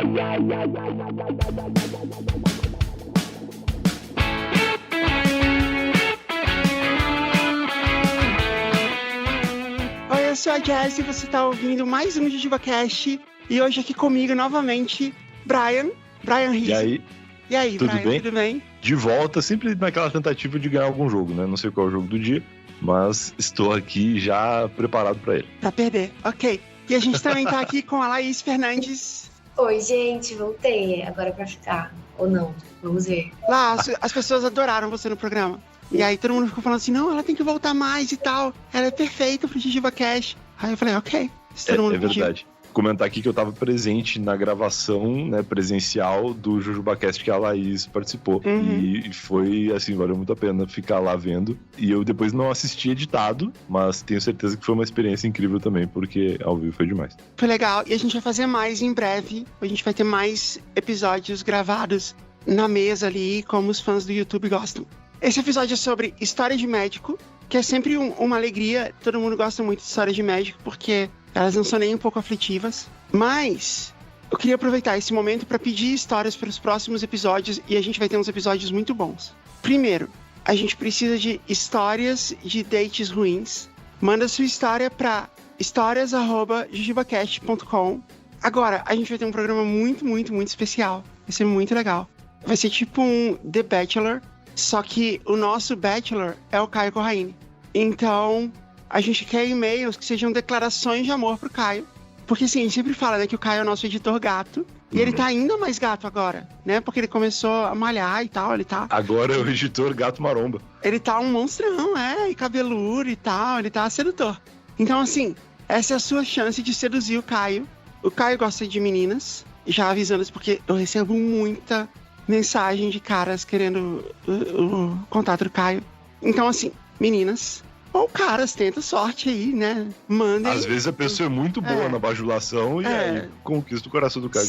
Oi, eu sou a Jess e você tá ouvindo mais um JujubaCast. E hoje aqui comigo novamente, Brian Rizzo. E aí, tudo Brian, bem? Tudo bem? De volta, sempre naquela tentativa de ganhar algum jogo, né? Não sei qual é o jogo do dia, mas estou aqui já preparado para ele. Pra perder, ok. E a gente também tá aqui com a Laís Fernandes. Oi, gente, voltei. Agora é pra ficar. Ou não? Vamos ver. Lá, as pessoas adoraram você no programa. E aí todo mundo ficou falando assim, não, ela tem que voltar mais e tal. Ela é perfeita pro JujubaCast. Aí eu falei, ok. Todo mundo pediu. Verdade. Comentar aqui que eu tava presente na gravação, né, presencial do JujubaCast que a Laís participou. E foi, assim, valeu muito a pena ficar lá vendo. E eu depois não assisti editado, mas tenho certeza que foi uma experiência incrível também, porque ao vivo foi demais. Foi legal. E a gente vai fazer mais em breve. A gente vai ter mais episódios gravados na mesa ali, como os fãs do YouTube gostam. Esse episódio é sobre história de médico, que é sempre uma alegria. Todo mundo gosta muito de história de médico, porque elas não são nem um pouco aflitivas. Mas eu queria aproveitar esse momento para pedir histórias para os próximos episódios, e a gente vai ter uns episódios muito bons. Primeiro, a gente precisa de histórias de dates ruins. Manda sua história para histórias@jujubacast.com. Agora, a gente vai ter um programa muito, muito, muito especial. Vai ser muito legal. Vai ser tipo um The Bachelor, só que o nosso Bachelor é o Caio Corraine. Então, a gente quer e-mails que sejam declarações de amor pro Caio. Porque assim, a gente sempre fala, né, que o Caio é o nosso editor gato. E ele tá ainda mais gato agora, né? Porque ele começou a malhar e tal, ele tá... Agora é o editor gato maromba. Ele tá um monstrão, e cabeludo e tal, ele tá sedutor. Então assim, essa é a sua chance de seduzir o Caio. O Caio gosta de meninas, já avisando isso porque eu recebo muita mensagem de caras querendo o contato do Caio. Então assim, meninas... Ou caras, tenta sorte aí, né? Mandem. Às vezes a pessoa é muito boa na bajulação e aí conquista o coração do Caio.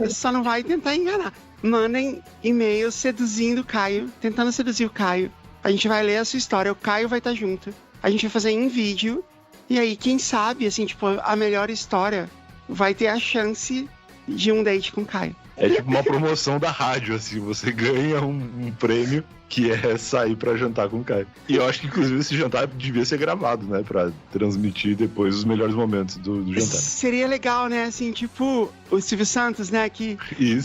Só não vai tentar enganar. Mandem e-mail seduzindo o Caio, tentando seduzir o Caio. A gente vai ler a sua história, o Caio vai estar junto. A gente vai fazer em vídeo. E aí, quem sabe, assim, tipo, a melhor história vai ter a chance de um date com o Caio. É tipo uma promoção da rádio, assim, você ganha um prêmio que é sair pra jantar com o Caio. E eu acho que, inclusive, esse jantar devia ser gravado, né? Pra transmitir depois os melhores momentos do jantar. Seria legal, né? Assim, tipo o Silvio Santos, né? Que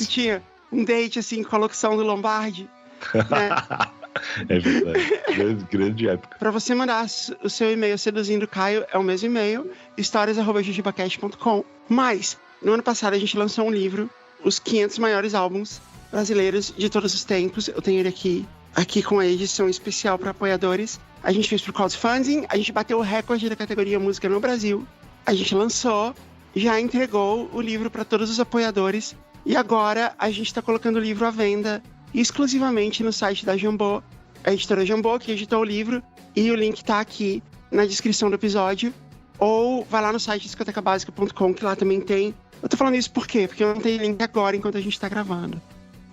tinha um date, assim, com a locução do Lombardi. Né? É verdade. Grande época. Pra você mandar o seu e-mail seduzindo o Caio, é o mesmo e-mail, histórias@jujubacast.com. Mas, no ano passado, a gente lançou um livro, Os 500 Maiores Álbuns Brasileiros de Todos os Tempos. Eu tenho ele aqui com a edição especial para apoiadores. A gente fez pro crowdfunding, a gente bateu o recorde da categoria música no Brasil. A gente lançou, já entregou o livro para todos os apoiadores. E agora a gente está colocando o livro à venda exclusivamente no site da Jambô, a editora Jambô, que editou o livro. E o link tá aqui na descrição do episódio. Ou vai lá no site discotecabasica.com, que lá também tem. Eu tô falando isso por quê? Porque eu não tenho link agora enquanto a gente tá gravando.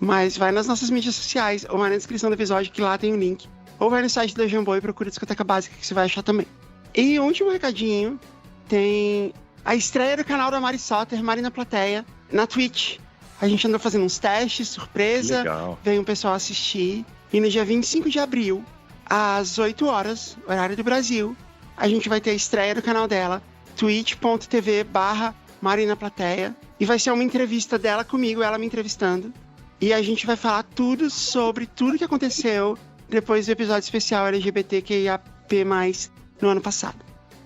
Mas vai nas nossas mídias sociais, ou vai na descrição do episódio, que lá tem o link. Ou vai no site da Jambô e procura Discoteca Básica, que você vai achar também. E último recadinho, tem a estreia do canal da Mari Soter, Mari na Plateia, na Twitch. A gente andou fazendo uns testes, surpresa. Legal. Veio um pessoal assistir. E no dia 25 de abril, às 8 horas, horário do Brasil, a gente vai ter a estreia do canal dela, twitch.tv/Mari na Plateia. E vai ser uma entrevista dela comigo, ela me entrevistando. E a gente vai falar tudo sobre tudo que aconteceu depois do episódio especial LGBTQIAP+, no ano passado.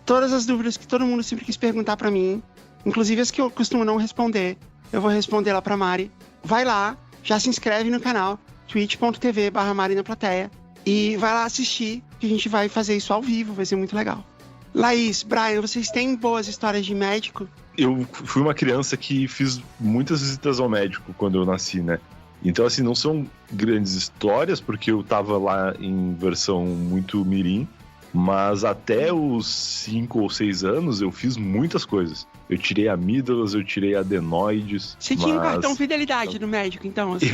Todas as dúvidas que todo mundo sempre quis perguntar pra mim, inclusive as que eu costumo não responder, eu vou responder lá pra Mari. Vai lá, já se inscreve no canal, twitch.tv/Mari na Plateia, e vai lá assistir, que a gente vai fazer isso ao vivo, vai ser muito legal. Laís, Brian, vocês têm boas histórias de médico? Eu fui uma criança que fiz muitas visitas ao médico quando eu nasci, né? Então, assim, não são grandes histórias, porque eu tava lá em versão muito mirim, mas até os 5 ou 6 anos eu fiz muitas coisas. Eu tirei amígdalas, eu tirei adenoides. Você tinha um cartão fidelidade do médico, então? Assim.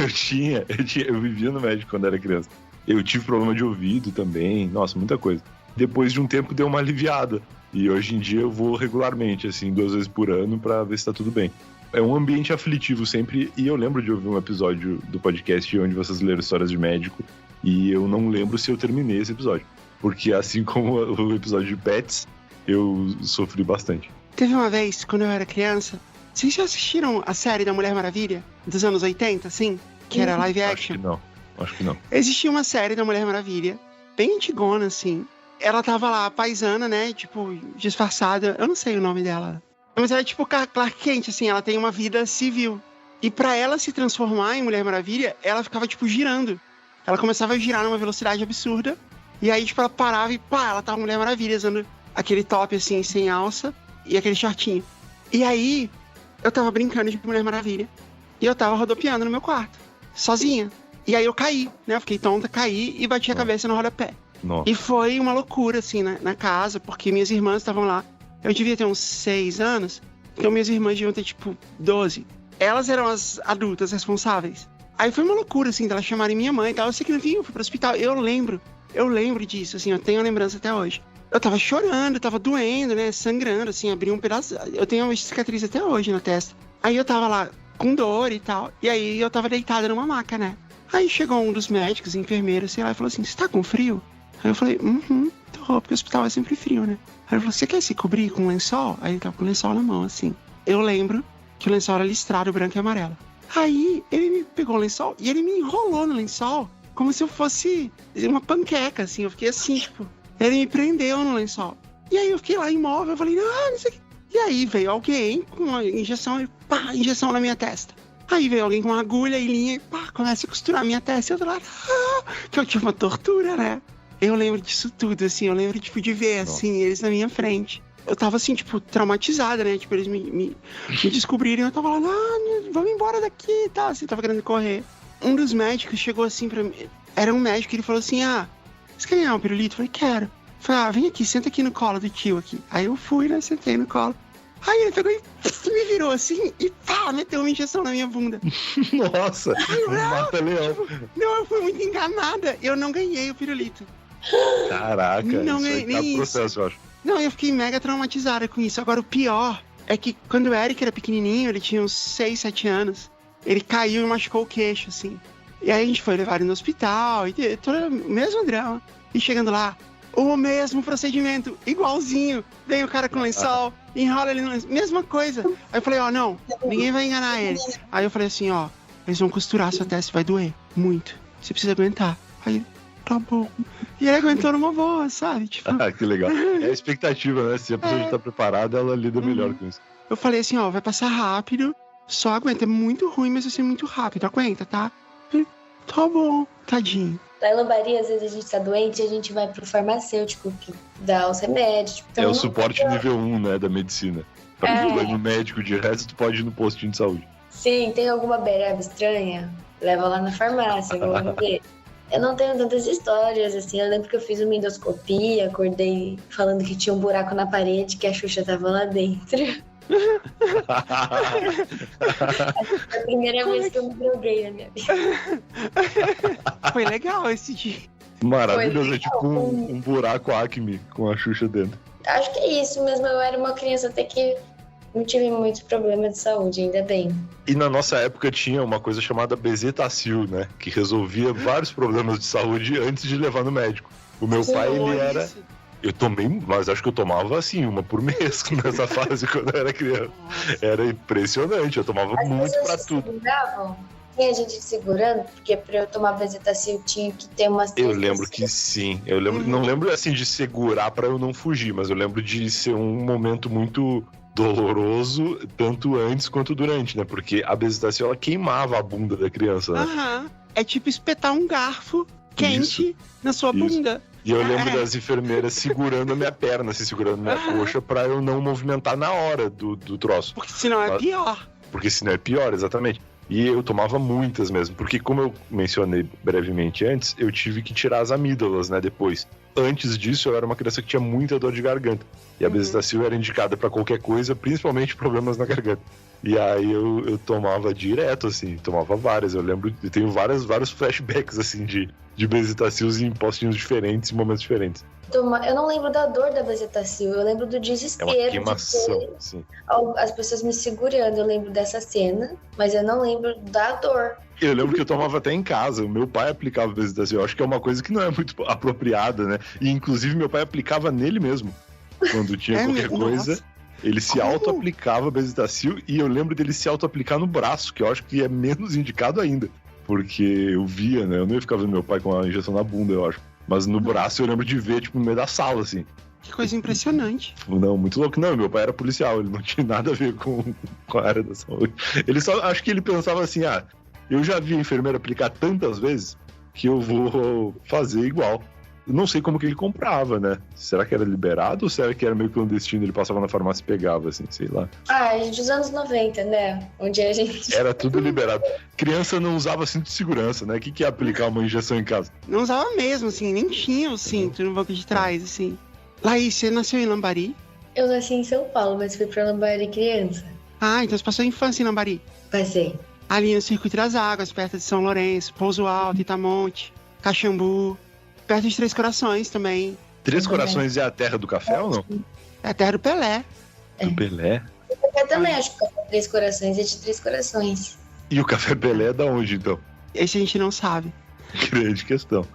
Eu vivia no médico quando era criança. Eu tive problema de ouvido também, nossa, muita coisa. Depois de um tempo deu uma aliviada. E hoje em dia eu vou regularmente, assim, 2 vezes por ano pra ver se tá tudo bem. É um ambiente aflitivo sempre, e eu lembro de ouvir um episódio do podcast onde vocês leram histórias de médico, e eu não lembro se eu terminei esse episódio. Porque assim como o episódio de Pets, eu sofri bastante. Teve uma vez, quando eu era criança, vocês já assistiram a série da Mulher Maravilha? Dos anos 80, assim? Que era live action? Acho que não. Existia uma série da Mulher Maravilha, bem antigona, assim. Ela tava lá, paisana, né? Tipo, disfarçada. Eu não sei o nome dela. Mas ela é tipo Clark Kent, assim. Ela tem uma vida civil. E pra ela se transformar em Mulher Maravilha, ela ficava, tipo, girando. Ela começava a girar numa velocidade absurda. E aí, tipo, ela parava e pá, ela tava Mulher Maravilha, usando aquele top, assim, sem alça. E aquele shortinho. E aí, eu tava brincando de Mulher Maravilha. E eu tava rodopiando no meu quarto. Sozinha. E aí eu caí, né? Eu fiquei tonta, caí e bati a cabeça no rodapé. Nossa. E foi uma loucura, assim, na casa, porque minhas irmãs estavam lá. Eu devia ter uns 6 anos, então minhas irmãs deviam ter, tipo, 12. Elas eram as adultas responsáveis. Aí foi uma loucura, assim, delas chamarem minha mãe e tal. Eu sei que no fim eu fui pro hospital. Eu lembro disso, assim, eu tenho a lembrança até hoje. Eu tava chorando, tava doendo, né? Sangrando, assim, abri um pedaço. Eu tenho uma cicatriz até hoje na testa. Aí eu tava lá com dor e tal. E aí eu tava deitada numa maca, né? Aí chegou um dos médicos, enfermeiro, sei lá, e falou assim: você tá com frio? Aí eu falei: tô, porque o hospital é sempre frio, né? Aí ele falou: você quer se cobrir com lençol? Aí ele tava com o lençol na mão, assim. Eu lembro que o lençol era listrado, branco e amarelo. Aí ele me pegou o lençol e ele me enrolou no lençol como se eu fosse uma panqueca, assim. Eu fiquei assim, tipo... Ele me prendeu no lençol. E aí eu fiquei lá imóvel, eu falei: não sei o que. E aí veio alguém com uma injeção e pá, injeção na minha testa. Aí veio alguém com uma agulha e linha e pá, começa a costurar a minha testa. E eu tô lá, que eu tinha uma tortura, né? Eu lembro disso tudo, assim. Eu lembro, tipo, de ver, assim, eles na minha frente. Eu tava, assim, tipo, traumatizada, né? Tipo, eles me descobriram e eu tava lá: não, vamos embora daqui e tal. Assim, tava querendo correr. Um dos médicos chegou assim pra mim. Era um médico e ele falou assim: você quer ganhar um pirulito? Eu falei: quero. Eu falei: vem aqui, senta aqui no colo do tio aqui. Aí eu fui, né? Sentei no colo. Aí ele pegou e me virou assim e pá, meteu uma injeção na minha bunda. Nossa, mata-leão. Tipo, não, eu fui muito enganada. Eu não ganhei o pirulito. Caraca, não isso ganhei aí tá nem processo, isso. eu acho. Não, eu fiquei mega traumatizada com isso. Agora, o pior é que quando o Eric era pequenininho, ele tinha uns 6, 7 anos, ele caiu e machucou o queixo, assim. E aí a gente foi levar ele no hospital, e todo o mesmo drama. E chegando lá, o mesmo procedimento, igualzinho. Vem o cara com lençol, enrola ele no lençol, mesma coisa. Aí eu falei: não, ninguém vai enganar ele. Aí eu falei assim: eles vão costurar sua testa, vai doer muito. Você precisa aguentar. Aí, tá bom. E ele aguentou numa boa, sabe? Tipo... que legal. É a expectativa, né? Se a pessoa já tá preparada, ela lida melhor com isso. Eu falei assim: vai passar rápido, só aguenta. É muito ruim, mas vai ser muito rápido. Aguenta, tá? Ele, tá bom, tadinho. Lá em Lambari, às vezes a gente tá doente e a gente vai pro farmacêutico que dá os remédios. Tipo, é o suporte nível 1, né, da medicina. Pra ir no médico, de resto tu pode ir no postinho de saúde. Sim, tem alguma bereba estranha? Leva lá na farmácia, vamos ver. Eu não tenho tantas histórias, assim. Eu lembro que eu fiz uma endoscopia, acordei falando que tinha um buraco na parede, que a Xuxa tava lá dentro. É a primeira vez que eu me droguei na minha vida. Foi legal esse dia. Maravilhoso, é tipo um buraco Acme com a Xuxa dentro. Acho que é isso mesmo. Eu era uma criança até que não tive muito problema de saúde, ainda bem. E na nossa época tinha uma coisa chamada Bezetacil, né? Que resolvia vários problemas de saúde antes de levar no médico. O meu pai, ele era... Eu tomei, mas acho que eu tomava assim, uma por mês nessa fase quando eu era criança. Era impressionante, eu tomava muito pra tudo. Seguravam? Tinha gente segurando? Porque pra eu tomar Bezetacil tinha que ter umas... Eu lembro que sim. Eu lembro, não lembro assim de segurar pra eu não fugir, mas eu lembro de ser um momento muito doloroso, tanto antes quanto durante, né? Porque a Bezetacil, ela queimava a bunda da criança, né? É tipo espetar um garfo quente na sua bunda. E eu lembro das enfermeiras segurando a minha perna, assim, segurando a minha coxa pra eu não movimentar na hora do troço. Porque senão é pior. Porque senão é pior, exatamente. E eu tomava muitas mesmo, porque como eu mencionei brevemente antes, eu tive que tirar as amígdalas, né, depois. Antes disso, eu era uma criança que tinha muita dor de garganta. E a Bezetacil era indicada pra qualquer coisa, principalmente problemas na garganta. E aí eu tomava direto, assim, tomava várias. Eu lembro, eu tenho vários flashbacks, assim, de Bezetacils em postinhos diferentes, em momentos diferentes. Eu não lembro da dor da Bezetacil, eu lembro do desespero. É uma queimação, de ter assim. as pessoas me segurando. Eu lembro dessa cena, mas eu não lembro da dor. Eu lembro que eu tomava até em casa. O meu pai aplicava Bezetacil. Eu acho que é uma coisa que não é muito apropriada, né? E inclusive meu pai aplicava nele mesmo. Quando tinha qualquer coisa, nossa. ele se auto-aplicava Bezetacil. E eu lembro dele se auto-aplicar no braço, que eu acho que é menos indicado ainda. Porque eu via, né? Eu não ia ficar vendo meu pai com a injeção na bunda, eu acho. Mas no braço eu lembro de ver, tipo, no meio da sala, assim. Que coisa impressionante. Não, muito louco. Não, meu pai era policial, ele não tinha nada a ver com a área da saúde. Ele só, acho que ele pensava assim, eu já vi a enfermeira aplicar tantas vezes que eu vou fazer igual. Eu não sei como que ele comprava, né? Será que era liberado ou será que era meio clandestino? Ele passava na farmácia e pegava, assim, sei lá. Dos anos 90, né? Onde a gente... Era tudo liberado. Criança não usava cinto de segurança, né? O que é aplicar uma injeção em casa? Não usava mesmo, assim, nem tinha o cinto no banco de trás, assim. Laís, você nasceu em Lambari? Eu nasci em São Paulo, mas fui pra Lambari criança. Ah, então você passou a infância em Lambari. Passei. Ali no Circuito das Águas, perto de São Lourenço, Pouso Alto, Itamonte, Caxambu, perto de Três Corações também. Três Corações é a terra do café ou não? É a terra do Pelé. Do Pelé? Eu também acho que o café Três Corações é de Três Corações. E o café Pelé é da onde, então? Esse a gente não sabe. Grande questão.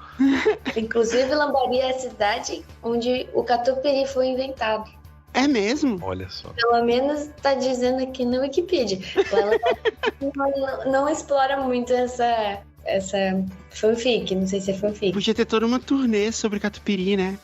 Inclusive, Lambari é a cidade onde o catupiry foi inventado. É mesmo? Olha só. Pelo menos tá dizendo aqui na Wikipedia. Ela não explora muito essa fanfic, não sei se é fanfic. Podia ter toda uma turnê sobre catupiry, né?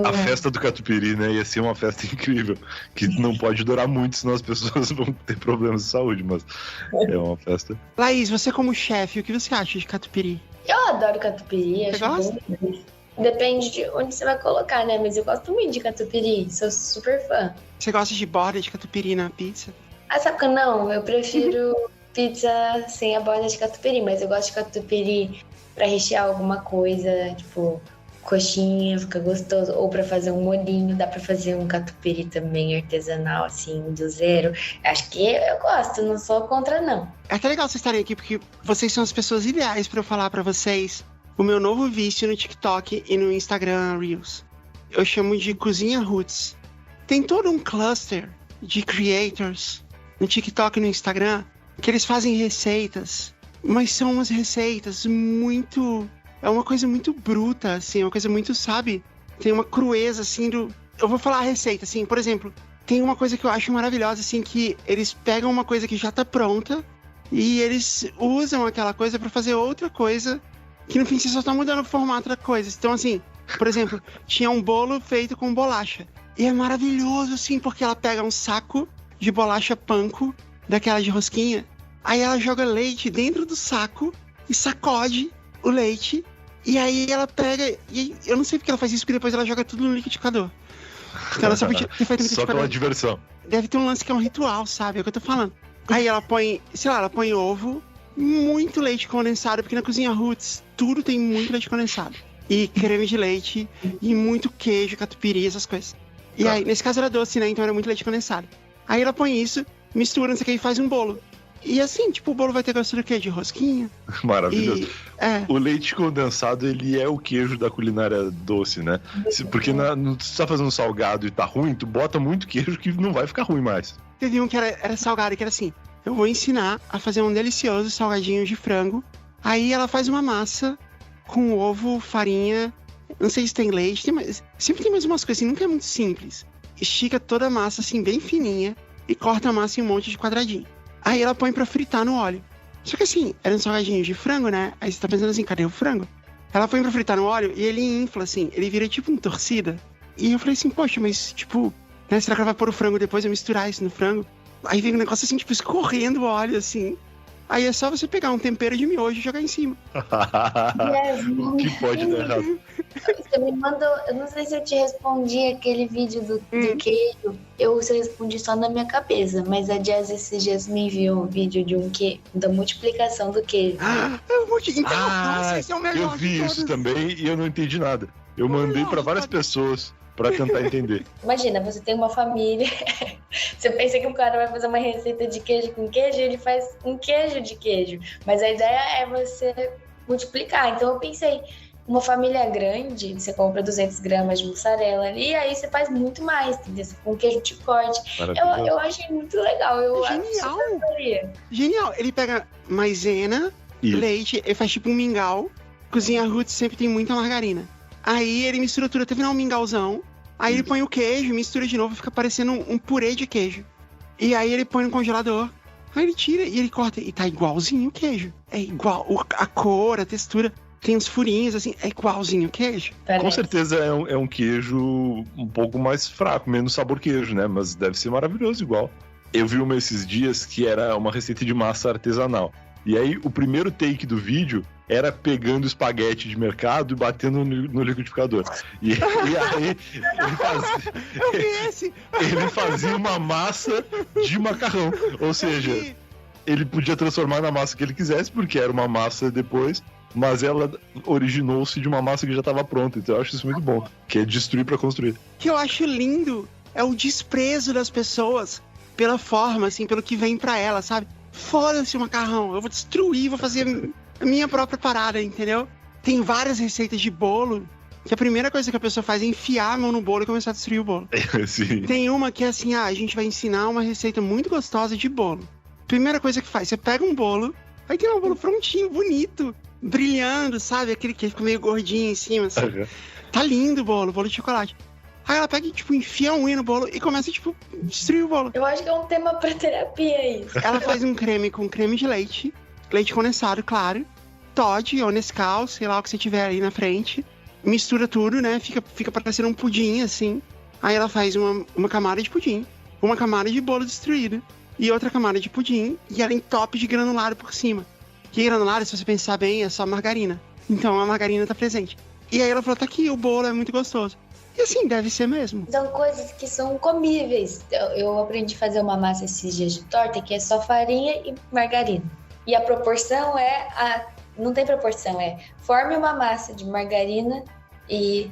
A festa do catupiry, né? Ia ser uma festa incrível. Que não pode durar muito, senão as pessoas vão ter problemas de saúde, mas é uma festa. Laís, você como chefe, o que você acha de catupiry? Eu adoro catupiry, acho gosta? bom. Depende de onde você vai colocar, né? Mas eu gosto muito de catupiry, sou super fã. Você gosta de borda de catupiry na pizza? Sabe que não? Eu prefiro pizza sem a borda de catupiry, mas eu gosto de catupiry pra rechear alguma coisa, tipo coxinha, fica gostoso. Ou pra fazer um molhinho, dá pra fazer um catupiry também artesanal, assim, do zero. Acho que eu gosto, não sou contra, não. É até legal vocês estarem aqui, porque vocês são as pessoas ideais pra eu falar pra vocês o meu novo vício no TikTok e no Instagram Reels. Eu chamo de Cozinha Roots. Tem todo um cluster de creators no TikTok e no Instagram que eles fazem receitas, mas são umas receitas muito... É uma coisa muito bruta, assim, uma coisa muito, sabe? Tem uma crueza, assim, do... Eu vou falar a receita, assim, por exemplo, tem uma coisa que eu acho maravilhosa, assim, que eles pegam uma coisa que já tá pronta e eles usam aquela coisa pra fazer outra coisa que, no fim, você só tá mudando o formato da coisa. Então, assim, por exemplo, tinha um bolo feito com bolacha. E é maravilhoso, assim, porque ela pega um saco de bolacha panko, daquela de rosquinha, aí ela joga leite dentro do saco e sacode o leite, e aí ela pega, e eu não sei porque ela faz isso, porque depois ela joga tudo no liquidificador. Então ela só podia ter feito no liquidificador. Só pela diversão. Deve ter um lance que é um ritual, sabe? É o que eu tô falando. Aí ela põe, sei lá, ela põe ovo, muito leite condensado, porque na Cozinha Roots tudo tem muito leite condensado. E creme de leite, e muito queijo, catupiry, essas coisas. E aí, nesse caso era doce, né? Então era muito leite condensado. Aí ela põe isso, mistura, não sei o que, e faz um bolo. E assim, tipo, o bolo vai ter gosto do quê? De rosquinha? Maravilhoso. O leite condensado, ele é o queijo da culinária doce, né? Porque se tu tá fazendo salgado e tá ruim, tu bota muito queijo que não vai ficar ruim mais. Teve um que era salgado, que era assim, eu vou ensinar a fazer um delicioso salgadinho de frango. Aí ela faz uma massa com ovo, farinha, não sei se tem leite, sempre tem mais umas coisas assim, nunca é muito simples. Estica toda a massa assim, bem fininha, e corta a massa em um monte de quadradinho. Aí ela põe pra fritar no óleo. Só que assim, era um salgadinho de frango, né? Aí você tá pensando assim, cadê o frango? Ela põe pra fritar no óleo e ele infla, assim, ele vira tipo um torcida. E eu falei assim, poxa, mas tipo, né? Será que ela vai pôr o frango depois e misturar isso no frango? Aí vem um negócio assim, tipo, escorrendo o óleo, assim. Aí é só você pegar um tempero de miojo e jogar em cima. O que pode dar errado? Você me mandou, eu não sei se eu te respondi aquele vídeo do queijo. Eu respondi só na minha cabeça, mas a Jazz esses dias me enviou um vídeo de da multiplicação do queijo. Nossa, esse é o melhor. Eu vi isso também e eu não entendi nada. Eu mandei pra várias pessoas pra tentar entender. Imagina, você tem uma família, você pensa que o cara vai fazer uma receita de queijo com queijo, ele faz um queijo de queijo. Mas a ideia é você multiplicar. Então eu pensei, uma família grande, você compra 200 gramas de mussarela ali, e aí você faz muito mais, entendeu? Com queijo de corte. Eu achei muito legal. Genial! Genial! Ele pega maisena, leite, ele faz tipo um mingau. Cozinha roots sempre tem muita margarina. Aí ele mistura tudo até virar um mingauzão. Aí ele põe o queijo, mistura de novo, fica parecendo um purê de queijo. E aí ele põe no congelador. Aí ele tira e ele corta. E tá igualzinho o queijo. É igual a cor, a textura. Tem uns furinhos, assim, é igualzinho o queijo. Parece. Com certeza é um queijo um pouco mais fraco, menos sabor queijo, né? Mas deve ser maravilhoso igual. Eu vi uma esses dias que era uma receita de massa artesanal. E aí o primeiro take do vídeo era pegando espaguete de mercado e batendo no liquidificador. E aí ele fazia uma massa de macarrão. Ou seja, ele podia transformar na massa que ele quisesse, porque era uma massa depois, mas ela originou-se de uma massa que já estava pronta. Então eu acho isso muito bom, que é destruir para construir. O que eu acho lindo é o desprezo das pessoas pela forma, assim, pelo que vem pra ela, sabe? Foda-se o macarrão, eu vou destruir, vou fazer a minha própria parada, entendeu? Tem várias receitas de bolo que a primeira coisa que a pessoa faz é enfiar a mão no bolo e começar a destruir o bolo. Sim. Tem uma que é assim, a gente vai ensinar uma receita muito gostosa de bolo. Primeira coisa que faz, você pega um bolo, aí tem um bolo prontinho, bonito, brilhando, sabe? Aquele que fica meio gordinho em cima, assim. Uhum. Tá lindo o bolo de chocolate. Aí ela pega e, tipo, enfia um unha no bolo e começa, tipo, destruir o bolo. Eu acho que é um tema pra terapia isso. Ela faz um creme com creme de leite condensado, claro, Toddy ou Nescau, sei lá o que você tiver aí na frente. Mistura tudo, né? Fica parecendo um pudim, assim. Aí ela faz uma camada de pudim, uma camada de bolo destruído e outra camada de pudim, e ela entope de granulado por cima. Que granulado, se você pensar bem, é só margarina. Então a margarina tá presente. E aí ela falou, tá aqui, o bolo é muito gostoso. E assim, deve ser mesmo. São coisas que são comíveis. Eu aprendi a fazer uma massa esses dias de torta que é só farinha e margarina. E a proporção não tem proporção, forme uma massa de margarina e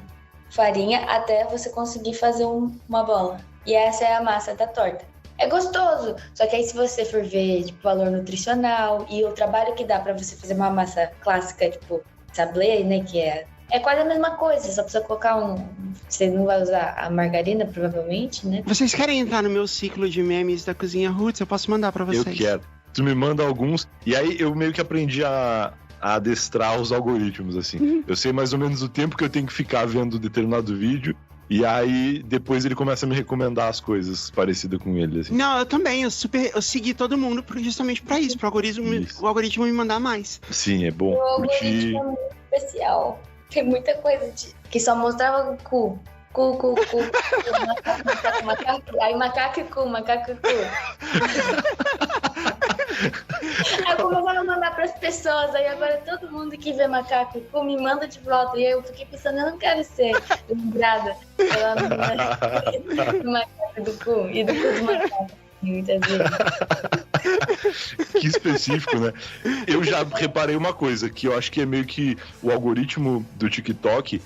farinha até você conseguir fazer uma bola. E essa é a massa da torta. É gostoso, só que aí se você for ver tipo, valor nutricional e o trabalho que dá pra você fazer uma massa clássica, tipo sablé, né, que é quase a mesma coisa, só precisa colocar você não vai usar a margarina, provavelmente, né? Vocês querem entrar no meu ciclo de memes da Cozinha Roots? Eu posso mandar pra vocês. Eu quero. Tu me manda alguns, e aí eu meio que aprendi a adestrar os algoritmos, assim. Eu sei mais ou menos o tempo que eu tenho que ficar vendo determinado vídeo, e aí depois ele começa a me recomendar as coisas parecidas com ele, assim. Não, eu também, eu segui todo mundo justamente pra isso, pro algoritmo me mandar mais. Sim, é bom. O algoritmo é muito especial. Tem muita coisa que só mostrava o cu. Cu. Macaco. Aí macaco e cu. Aí eu começava a mandar pras pessoas. Aí agora todo mundo que vê macaco e cu me manda de volta. E aí eu fiquei pensando, eu não quero ser lembrada pela do macaco do cu e do cu do macaco. Muitas vezes. Que específico, né? Eu já reparei uma coisa, que eu acho que é meio que o algoritmo do TikTok,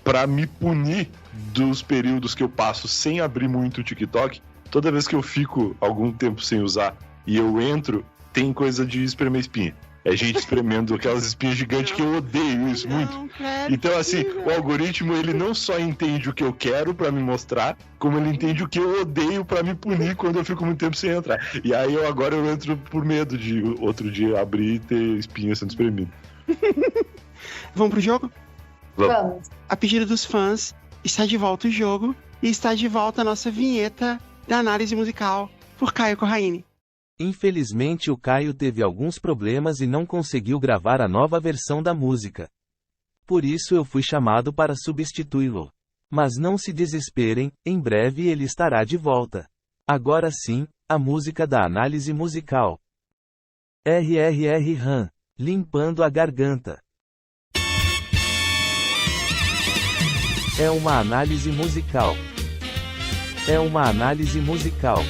pra me punir dos períodos que eu passo sem abrir muito o TikTok, toda vez que eu fico algum tempo sem usar e eu entro, tem coisa de espremer espinha. É gente espremendo aquelas espinhas gigantes que eu odeio isso muito. Então, assim, o algoritmo, ele não só entende o que eu quero pra me mostrar, como ele entende o que eu odeio pra me punir quando eu fico muito tempo sem entrar. E aí agora eu entro por medo de outro dia abrir e ter espinha sendo espremido. Vamos pro jogo? Vamos. A pedido dos fãs, está de volta o jogo e está de volta a nossa vinheta da análise musical por Caio Corraine. Infelizmente o Caio teve alguns problemas e não conseguiu gravar a nova versão da música. Por isso eu fui chamado para substituí-lo. Mas não se desesperem, em breve ele estará de volta. Agora sim, a música da análise musical. RRR Ram, limpando a garganta. É uma análise musical. É uma análise musical.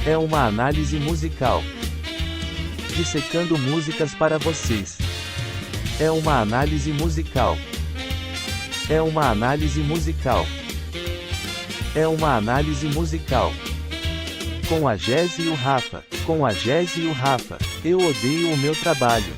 É uma análise musical. Dissecando músicas para vocês. É uma análise musical. É uma análise musical. É uma análise musical. Com a Jéssica e o Rafa. Com a Jéssica e o Rafa. Eu odeio o meu trabalho.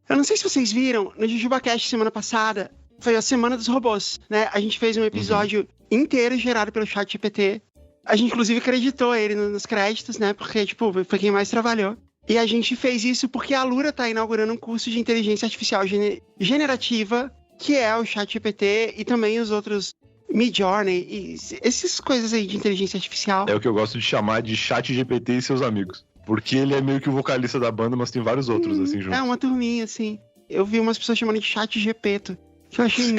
Eu não sei se vocês viram, no JujubaCast semana passada, foi a Semana dos Robôs, né? A gente fez um episódio inteiro gerado pelo ChatGPT. A gente, inclusive, acreditou ele nos créditos, né? Porque, tipo, foi quem mais trabalhou. E a gente fez isso porque a Alura tá inaugurando um curso de inteligência artificial generativa, que é o ChatGPT e também os outros Midjourney e essas coisas aí de inteligência artificial. É o que eu gosto de chamar de ChatGPT e seus amigos. Porque ele é meio que o vocalista da banda, mas tem vários outros, assim, juntos. É, uma turminha, assim. Eu vi umas pessoas chamando de ChatGPT, que eu achei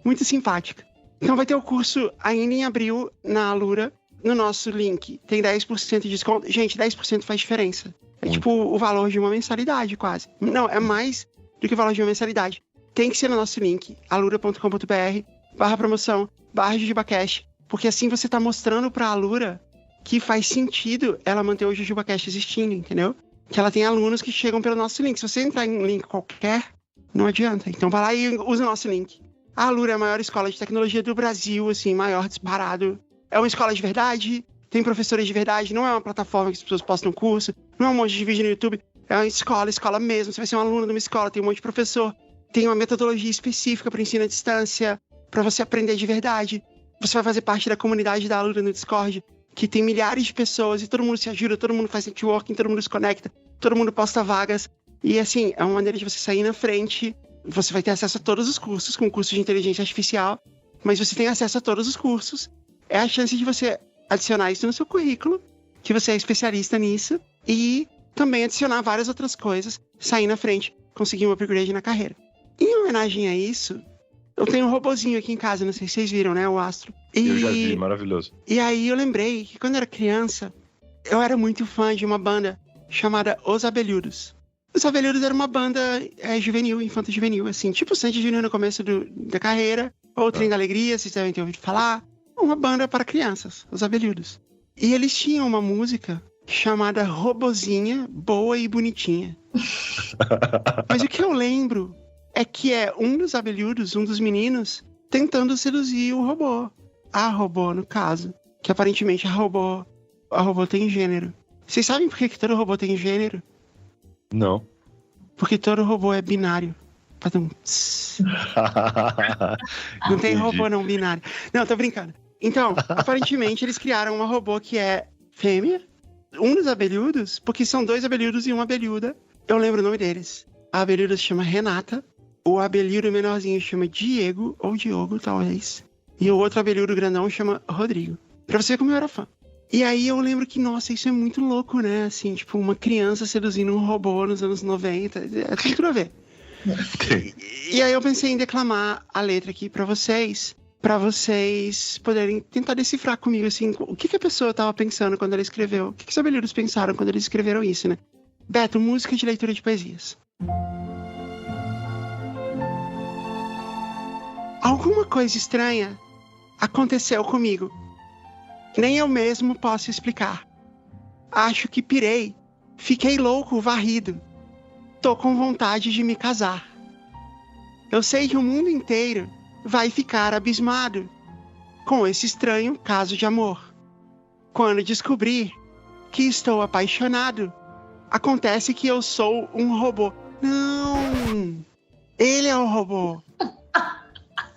muito simpática. Então vai ter o curso ainda em abril na Alura, no nosso link. Tem 10% de desconto. Gente, 10% faz diferença. É tipo o valor de uma mensalidade, quase. Não, é mais do que o valor de uma mensalidade. Tem que ser no nosso link, alura.com.br/promoção/JujubaCast, porque assim você tá mostrando pra Alura que faz sentido ela manter o JujubaCast existindo, entendeu? Que ela tem alunos que chegam pelo nosso link. Se você entrar em um link qualquer, não adianta. Então vai lá e usa o nosso link. A Alura é a maior escola de tecnologia do Brasil, assim, maior disparado. É uma escola de verdade, tem professores de verdade, não é uma plataforma que as pessoas postam curso, não é um monte de vídeo no YouTube, é uma escola mesmo. Você vai ser um aluno de uma escola, tem um monte de professor, tem uma metodologia específica para ensino à distância, para você aprender de verdade. Você vai fazer parte da comunidade da Alura no Discord, que tem milhares de pessoas e todo mundo se ajuda, todo mundo faz networking, todo mundo se conecta, todo mundo posta vagas. E assim, é uma maneira de você sair na frente. Você vai ter acesso a todos os cursos, com o curso de inteligência artificial, mas você tem acesso a todos os cursos. É a chance de você adicionar isso no seu currículo, que você é especialista nisso, e também adicionar várias outras coisas, sair na frente, conseguir um upgrade na carreira. Em homenagem a isso, eu tenho um robozinho aqui em casa, não sei se vocês viram, né, o Astro. Eu já vi, maravilhoso. E aí eu lembrei que quando eu era criança, eu era muito fã de uma banda chamada Os Abelhudos. Os Abelhudos era uma banda juvenil, infanto-juvenil, assim, tipo o Sandy Júnior no começo da carreira, ou o Trem da Alegria, vocês devem ter ouvido falar. Uma banda para crianças, Os Abelhudos. E eles tinham uma música chamada Robozinha, Boa e Bonitinha. Mas o que eu lembro é que é um dos abelhudos, um dos meninos, tentando seduzir o robô. A robô, no caso. Que aparentemente a robô tem gênero. Vocês sabem por que todo robô tem gênero? Não. Porque todo robô é binário. Não tem robô não binário. Não, tô brincando. Então, aparentemente eles criaram uma robô que é fêmea. Um dos abelhudos, porque são 2 abelhudos e uma abelhuda. Eu lembro o nome deles. A abelhuda se chama Renata. O abelhudo menorzinho chama Diego, ou Diogo, talvez. E o outro abelhudo grandão chama Rodrigo. Pra você ver como eu era fã. E aí eu lembro que, nossa, isso é muito louco, né? Assim, tipo, uma criança seduzindo um robô nos anos 90. Tem tudo a ver. E aí eu pensei em declamar a letra aqui pra vocês poderem tentar decifrar comigo, assim, o que a pessoa tava pensando quando ela escreveu. O que os abelhudos pensaram quando eles escreveram isso, né? Beto, música de leitura de poesias. Alguma coisa estranha aconteceu comigo. Nem eu mesmo posso explicar. Acho que pirei. Fiquei louco, varrido. Tô com vontade de me casar. Eu sei que o mundo inteiro vai ficar abismado com esse estranho caso de amor. Quando descobrir que estou apaixonado, acontece que eu sou um robô. Não! Ele é o robô.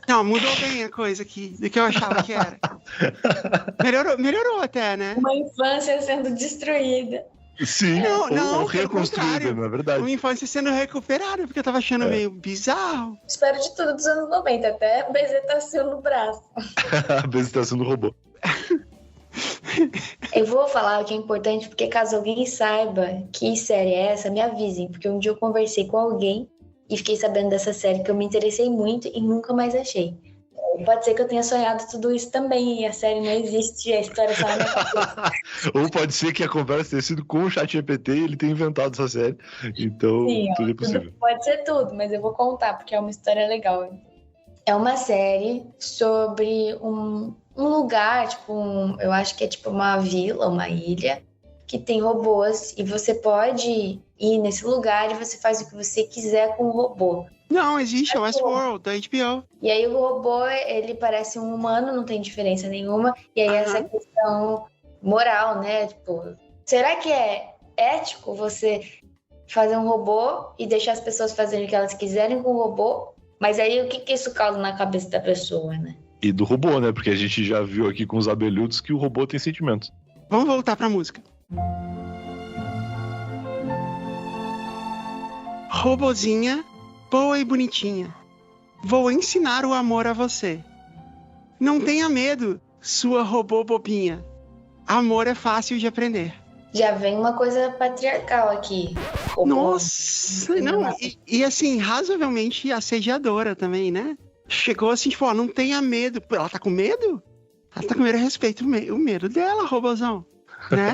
Não, mudou bem a coisa aqui do que eu achava que era. Melhorou até, né? Uma infância sendo destruída. Sim, não, reconstruída, na verdade. Uma infância sendo recuperada, porque eu tava achando meio bizarro. Espero de tudo dos anos 90, até bezetacil no braço. Bezetacil no robô. Eu vou falar o que é importante, porque caso alguém saiba que série é essa, me avisem. Porque um dia eu conversei com alguém e fiquei sabendo dessa série que eu me interessei muito e nunca mais achei. Pode ser que eu tenha sonhado tudo isso também e a série não existe, a história só na minha cabeça. Ou pode ser que a conversa tenha sido com o ChatGPT e ele tenha inventado essa série. Então, sim, tudo é possível. Pode ser tudo, mas eu vou contar, porque é uma história legal. É uma série sobre um lugar, tipo, eu acho que é tipo uma vila, uma ilha, que tem robôs e você pode ir nesse lugar e você faz o que você quiser com o robô. Não, existe, é o Westworld, da HBO. E aí o robô, ele parece um humano, não tem diferença nenhuma. E aí essa questão moral, né? Tipo, será que é ético você fazer um robô e deixar as pessoas fazerem o que elas quiserem com o robô? Mas aí o que isso causa na cabeça da pessoa, né? E do robô, né? Porque a gente já viu aqui com os abelhudos que o robô tem sentimentos. Vamos voltar pra música. Robozinha, boa e bonitinha, vou ensinar o amor a você. Não tenha medo, sua robô bobinha. Amor é fácil de aprender. Já vem uma coisa patriarcal aqui. Robô. Nossa, não, e assim, razoavelmente assediadora também, né? Chegou assim, tipo, ó, não tenha medo. Ela tá com medo? Ela tá com medo a respeito, o medo dela, robôzão. Né?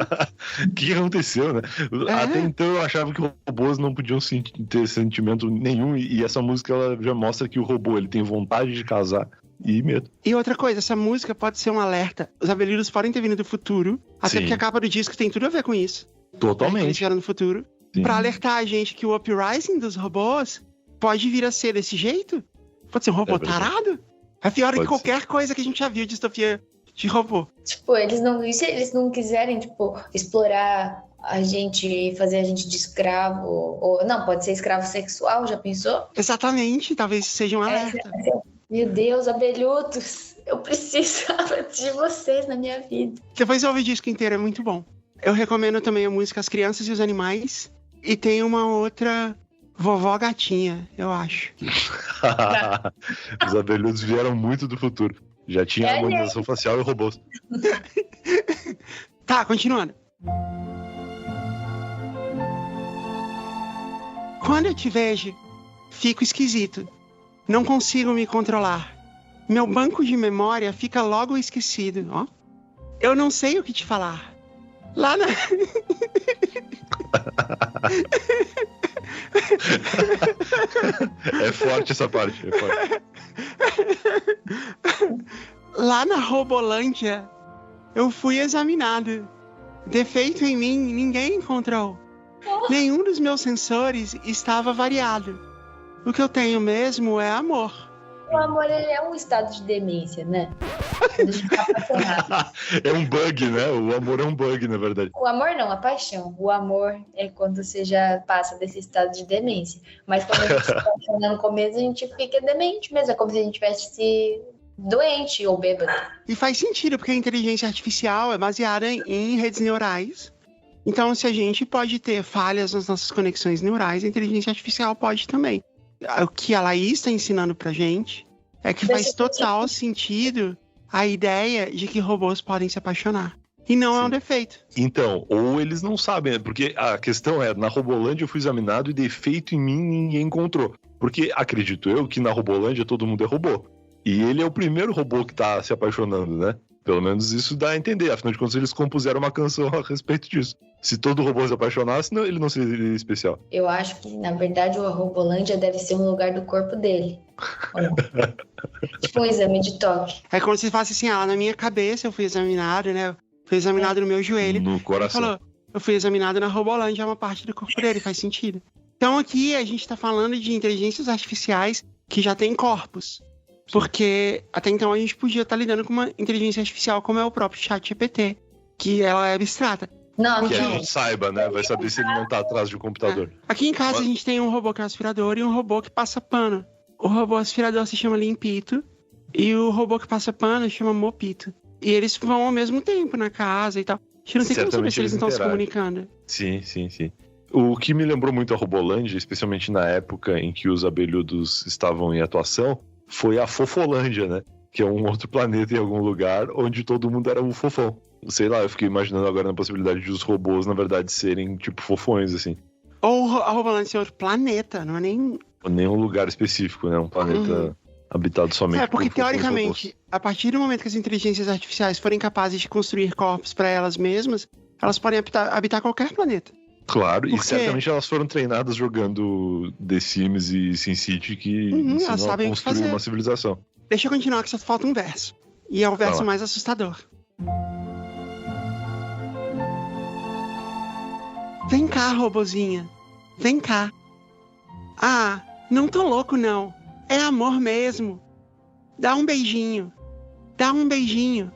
O que aconteceu, né? Até então eu achava que robôs não podiam ter sentimento nenhum, e essa música ela já mostra que o robô ele tem vontade de casar e medo. E outra coisa, essa música pode ser um alerta. Os abelhudos podem ter vindo do futuro, até porque a capa do disco tem tudo a ver com isso. Totalmente. Eles vieram no futuro. Sim. Pra alertar a gente que o uprising dos robôs pode vir a ser desse jeito. Pode ser um robô tarado. É pior que qualquer coisa que a gente já viu de distopia de robô. Tipo, e se eles não quiserem, tipo, explorar a gente, fazer a gente de escravo, ou não, pode ser escravo sexual, já pensou? Exatamente, talvez seja um alerta. Meu Deus, abelhudos, eu precisava de vocês na minha vida. Depois eu ouvi o disco inteiro, é muito bom. Eu recomendo também a música As Crianças e os Animais, e tem uma outra, Vovó Gatinha, eu acho. Os abelhudos vieram muito do futuro. Já tinha harmonização facial e robôs. Tá, continuando. Quando eu te vejo, fico esquisito. Não consigo me controlar. Meu banco de memória fica logo esquecido, ó. Eu não sei o que te falar. Lá na... É forte essa parte, é forte. Lá na Robolândia, eu fui examinado. Defeito em mim ninguém encontrou. Nenhum dos meus sensores estava variado. O que eu tenho mesmo é amor. O amor, ele é um estado de demência, né? É um bug, né? O amor é um bug, na verdade. O amor não, a paixão. O amor é quando você já passa desse estado de demência. Mas quando a gente se apaixona no começo, a gente fica demente mesmo. É como se a gente tivesse doente ou bêbado. E faz sentido, porque a inteligência artificial é baseada em redes neurais. Então, se a gente pode ter falhas nas nossas conexões neurais, a inteligência artificial pode também. O que a Laís está ensinando pra gente é que faz total sentido a ideia de que robôs podem se apaixonar. E não é um defeito. Então, ou eles não sabem, né? Porque a questão é, na Robolândia eu fui examinado e defeito em mim ninguém encontrou. Porque acredito eu que na Robolândia todo mundo é robô. E ele é o primeiro robô que tá se apaixonando, né? Pelo menos isso dá a entender. Afinal de contas, eles compuseram uma canção a respeito disso. Se todo robô se apaixonasse, não, ele não seria especial. Eu acho que, na verdade, o Robolândia deve ser um lugar do corpo dele. Tipo um exame de toque. É como se fosse assim, na minha cabeça eu fui examinado, né? Fui examinado no meu joelho. No coração. Ele falou, eu fui examinado na Robolândia, é uma parte do corpo dele, faz sentido. Então aqui a gente tá falando de inteligências artificiais que já têm corpos. Porque até então a gente podia estar lidando com uma inteligência artificial como é o próprio ChatGPT, que ela é abstrata. Não, que a gente saiba, né? Vai saber se ele não tá atrás de um computador. Aqui em casa a gente tem um robô que é um aspirador e um robô que passa pano. O robô aspirador se chama Limpito e o robô que passa pano se chama Mopito. E eles vão ao mesmo tempo na casa e tal. A gente não tem como saber se eles não estão se comunicando. Sim, sim, sim. O que me lembrou muito a Robolândia, especialmente na época em que os abelhudos estavam em atuação, foi a Fofolândia, né? Que é um outro planeta em algum lugar onde todo mundo era um fofão. Sei lá, eu fiquei imaginando agora na possibilidade de os robôs, na verdade, serem tipo fofões, assim. Ou a Robolândia ser outro planeta, não é nem... Nem um lugar específico, né? Um planeta habitado somente por porque teoricamente, a partir do momento que as inteligências artificiais forem capazes de construir corpos para elas mesmas, elas podem habitar qualquer planeta. Claro, e certamente elas foram treinadas jogando The Sims e SimCity que ensinam a construir uma civilização. Deixa eu continuar que só falta um verso. E é o verso mais assustador. Vem cá, robozinha. Vem cá. Ah, Não tô louco, não. É amor mesmo. Dá um beijinho. Dá um beijinho.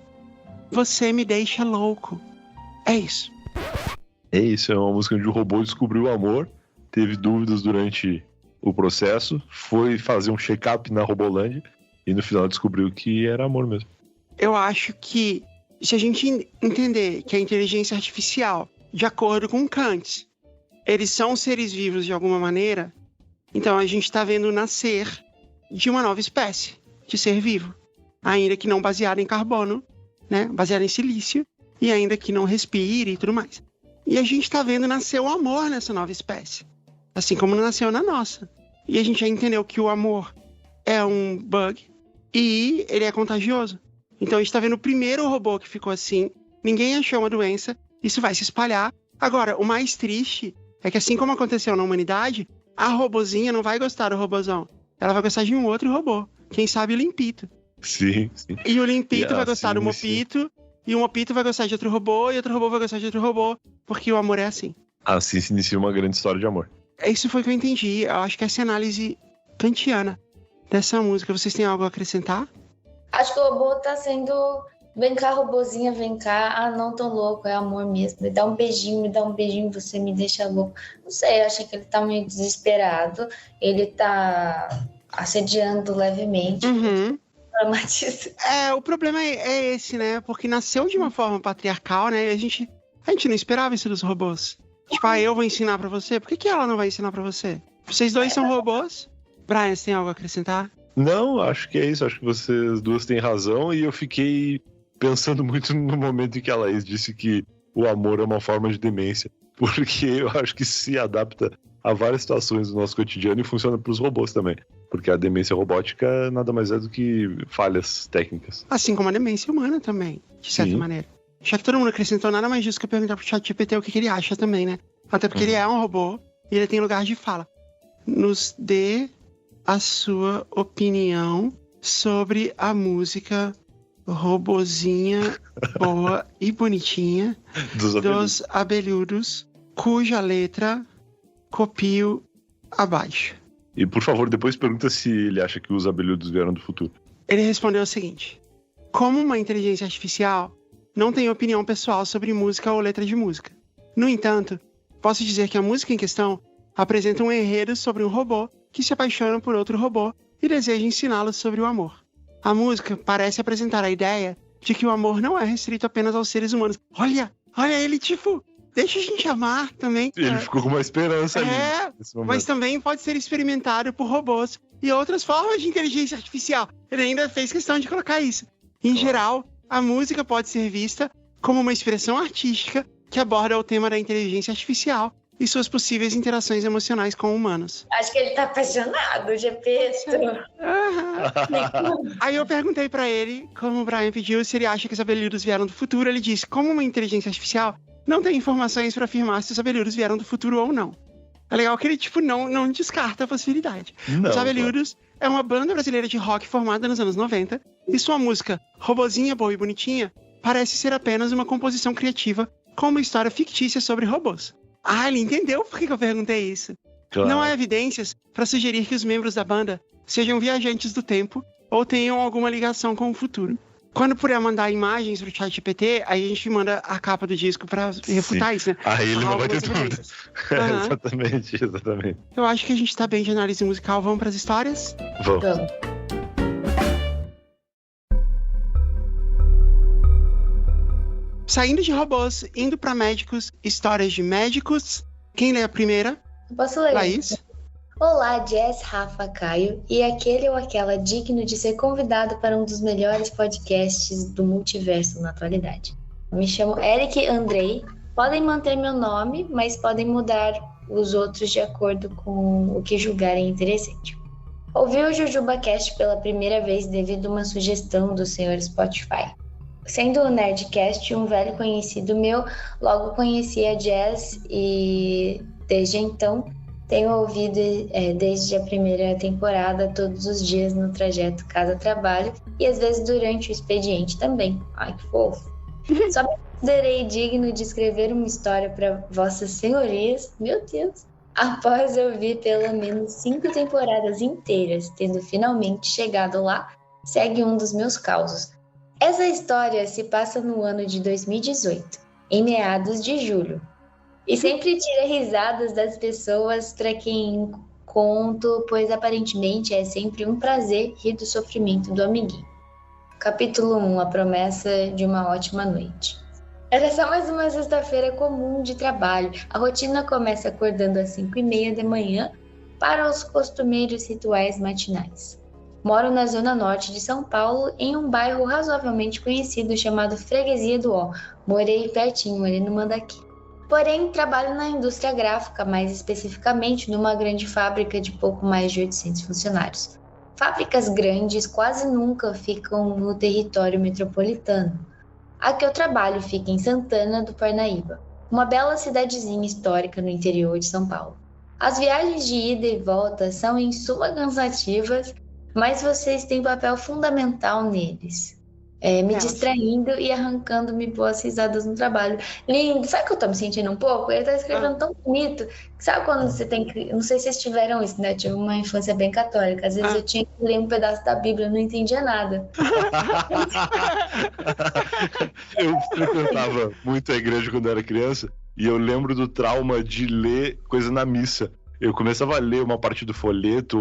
Você me deixa louco. É isso. É isso, é uma música onde o robô descobriu o amor, teve dúvidas durante o processo, foi fazer um check-up na Robolândia e no final descobriu que era amor mesmo. Eu acho que se a gente entender que a inteligência artificial, de acordo com Kant, eles são seres vivos de alguma maneira, então a gente está vendo nascer de uma nova espécie de ser vivo, ainda que não baseada em carbono, né? Baseada em silício, e ainda que não respire e tudo mais. E a gente está vendo nascer o amor nessa nova espécie, assim como nasceu na nossa. E a gente já entendeu que o amor é um bug e ele é contagioso. Então a gente está vendo o primeiro robô que ficou assim, ninguém achou uma doença, isso vai se espalhar. Agora, o mais triste é que assim como aconteceu na humanidade, a robozinha não vai gostar do robozão. Ela vai gostar de um outro robô, quem sabe o Limpito. Sim. E o Limpito vai gostar do sim. Mopito, e o Mopito vai gostar de outro robô, e outro robô vai gostar de outro robô, porque o amor é assim. Assim se inicia uma grande história de amor. Isso foi o que eu entendi. Eu acho que essa é a análise kantiana dessa música. Vocês têm algo a acrescentar? Acho que o robô tá sendo... Vem cá, robozinha, vem cá. Ah, não, tô louco, é amor mesmo. Me dá um beijinho, você me deixa louco. Não sei, eu achei que ele tá meio desesperado. Ele tá assediando levemente. Dramatiza. O problema é esse, né? Porque nasceu de uma forma patriarcal, né? E a gente não esperava isso dos robôs. Tipo, eu vou ensinar pra você. Por que ela não vai ensinar pra você? Vocês dois são robôs? Brian, você tem algo a acrescentar? Não, acho que é isso. Acho que vocês duas têm razão. E eu fiquei pensando muito no momento em que a Laís disse que o amor é uma forma de demência. Porque eu acho que se adapta a várias situações do nosso cotidiano e funciona pros robôs também. Porque a demência robótica nada mais é do que falhas técnicas. Assim como a demência humana também, de certa maneira. Já que todo mundo acrescentou, nada mais justo que eu perguntar pro ChatGPT o que ele acha também, né? Até porque ele é um robô e ele tem lugar de fala. Nos dê a sua opinião sobre a música Robozinha Boa e Bonitinha dos Abelhudos, cuja letra copio abaixo. E, por favor, depois pergunta se ele acha que os abelhudos vieram do futuro. Ele respondeu o seguinte: como uma inteligência artificial, não tenho opinião pessoal sobre música ou letra de música. No entanto, posso dizer que a música em questão apresenta um enredo sobre um robô que se apaixona por outro robô e deseja ensiná-lo sobre o amor. A música parece apresentar a ideia de que o amor não é restrito apenas aos seres humanos. Olha ele, tipo, deixa a gente amar também. Ele ficou com uma esperança ali. Mas também pode ser experimentado por robôs e outras formas de inteligência artificial. Ele ainda fez questão de colocar isso. Em geral, a música pode ser vista como uma expressão artística que aborda o tema da inteligência artificial e suas possíveis interações emocionais com humanos. Acho que ele tá apaixonado, Gepeto. Aí eu perguntei pra ele, como o Brian pediu, se ele acha que os abelhudos vieram do futuro. Ele disse, como uma inteligência artificial, não tem informações pra afirmar se os abelhudos vieram do futuro ou não. É legal que ele, não descarta a possibilidade. Os Abelhudos é uma banda brasileira de rock formada nos anos 90 e sua música, Robozinha Boa e Bonitinha, parece ser apenas uma composição criativa com uma história fictícia sobre robôs. Ele entendeu por que eu perguntei isso. Claro. Não há evidências para sugerir que os membros da banda sejam viajantes do tempo ou tenham alguma ligação com o futuro. Quando puder mandar imagens pro ChatGPT, aí a gente manda a capa do disco pra refutar isso, né? Aí ele não vai ter dúvidas. Exatamente. Eu acho que a gente tá bem de análise musical. Vamos pras histórias? Vamos. Saindo de robôs, indo pra médicos, histórias de médicos. Quem lê a primeira? Posso ler? Laís? Olá, Jess, Rafa, Caio e aquele ou aquela digno de ser convidado para um dos melhores podcasts do multiverso na atualidade. Me chamo Eric Andrei. Podem manter meu nome, mas podem mudar os outros de acordo com o que julgarem interessante. Ouvi o JujubaCast pela primeira vez devido a uma sugestão do senhor Spotify. Sendo o Nerdcast um velho conhecido meu, logo conheci a Jess e desde então tenho ouvido desde a primeira temporada todos os dias no trajeto casa-trabalho e às vezes durante o expediente também. Ai, que fofo! Só me considerei digno de escrever uma história para vossas senhorias, meu Deus, Após ouvir pelo menos 5 temporadas inteiras, tendo finalmente chegado lá, segue um dos meus causos. Essa história se passa no ano de 2018, em meados de julho. E sempre tira risadas das pessoas para quem conto, pois aparentemente é sempre um prazer rir do sofrimento do amiguinho. Capítulo 1, a promessa de uma ótima noite. Era só mais uma sexta-feira comum de trabalho. A rotina começa acordando às 5h30 da manhã para os costumeiros rituais matinais. Moro na zona norte de São Paulo, em um bairro razoavelmente conhecido chamado Freguesia do Ó. Morei pertinho, morei no Mandaqui. Porém, trabalho na indústria gráfica, mais especificamente numa grande fábrica de pouco mais de 800 funcionários. Fábricas grandes quase nunca ficam no território metropolitano. A que eu trabalho fica em Santana do Parnaíba, uma bela cidadezinha histórica no interior de São Paulo. As viagens de ida e volta são em suma cansativas, mas vocês têm papel fundamental neles. Me distraindo e arrancando-me boas risadas no trabalho. Lindo, sabe que eu tô me sentindo um pouco? Ele tá escrevendo tão bonito. Sabe quando você tem que... Não sei se vocês tiveram isso, né? Eu tive uma infância bem católica. Às vezes eu tinha que ler um pedaço da Bíblia, eu não entendia nada. Eu frequentava muito a igreja quando era criança e eu lembro do trauma de ler coisa na missa. Eu começava a ler uma parte do folheto,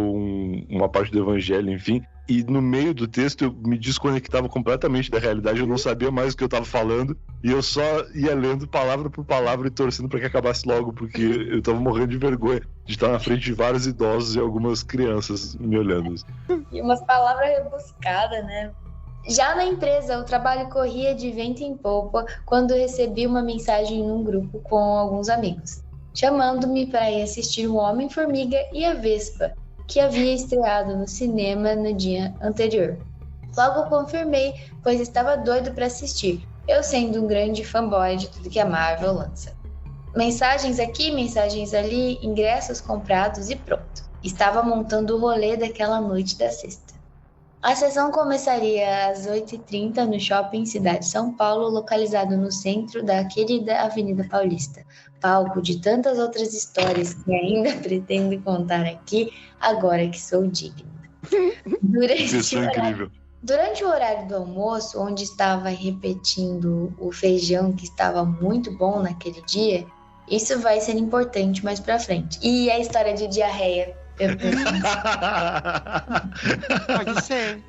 uma parte do evangelho, enfim, e no meio do texto eu me desconectava completamente da realidade, eu não sabia mais o que eu estava falando, e eu só ia lendo palavra por palavra e torcendo para que acabasse logo, porque eu estava morrendo de vergonha de estar na frente de vários idosos e algumas crianças me olhando. E umas palavras rebuscadas, né? Já na empresa, o trabalho corria de vento em popa quando recebi uma mensagem num grupo com alguns amigos, chamando-me para ir assistir o Homem-Formiga e a Vespa, que havia estreado no cinema no dia anterior. Logo confirmei, pois estava doido para assistir, eu sendo um grande fanboy de tudo que a Marvel lança. Mensagens aqui, mensagens ali, ingressos comprados e pronto. Estava montando o rolê daquela noite da sexta. A sessão começaria às 8h30 no Shopping Cidade São Paulo, localizado no centro da querida Avenida Paulista, palco de tantas outras histórias que ainda pretendo contar aqui, agora que sou digna. Durante o horário do almoço, onde estava repetindo o feijão que estava muito bom naquele dia, isso vai ser importante mais pra frente. E a história de diarreia. Pode ser.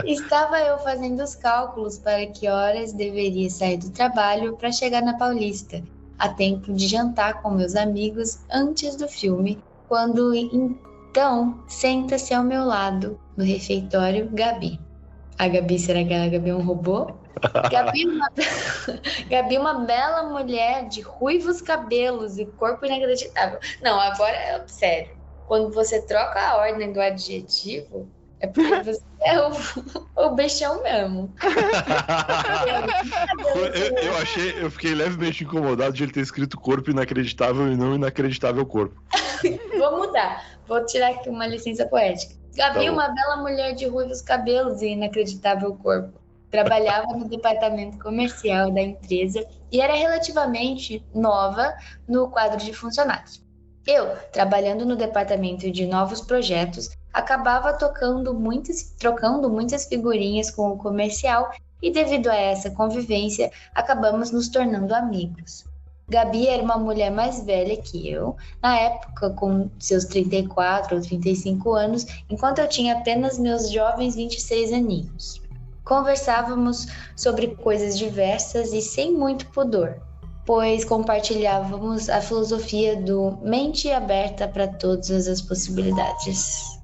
Estava eu fazendo os cálculos para que horas deveria sair do trabalho para chegar na Paulista, a tempo de jantar com meus amigos antes do filme, quando então senta-se ao meu lado, no refeitório, Gabi. A Gabi, será que a Gabi é um robô? Gabi, uma bela mulher de ruivos cabelos e corpo inacreditável. Não, agora é sério. Quando você troca a ordem do adjetivo, é porque você é o bichão mesmo. Eu fiquei levemente incomodado de ele ter escrito corpo inacreditável e não inacreditável corpo. Vou mudar. Vou tirar aqui uma licença poética. Gabi, uma bela mulher de ruivos cabelos e inacreditável corpo. Trabalhava no departamento comercial da empresa e era relativamente nova no quadro de funcionários. Eu, trabalhando no departamento de novos projetos, acabava trocando muitas figurinhas com o comercial e, devido a essa convivência, acabamos nos tornando amigos. Gabi era uma mulher mais velha que eu, na época com seus 34 ou 35 anos, enquanto eu tinha apenas meus jovens 26 aninhos. Conversávamos sobre coisas diversas e sem muito pudor, pois compartilhávamos a filosofia do mente aberta para todas as possibilidades.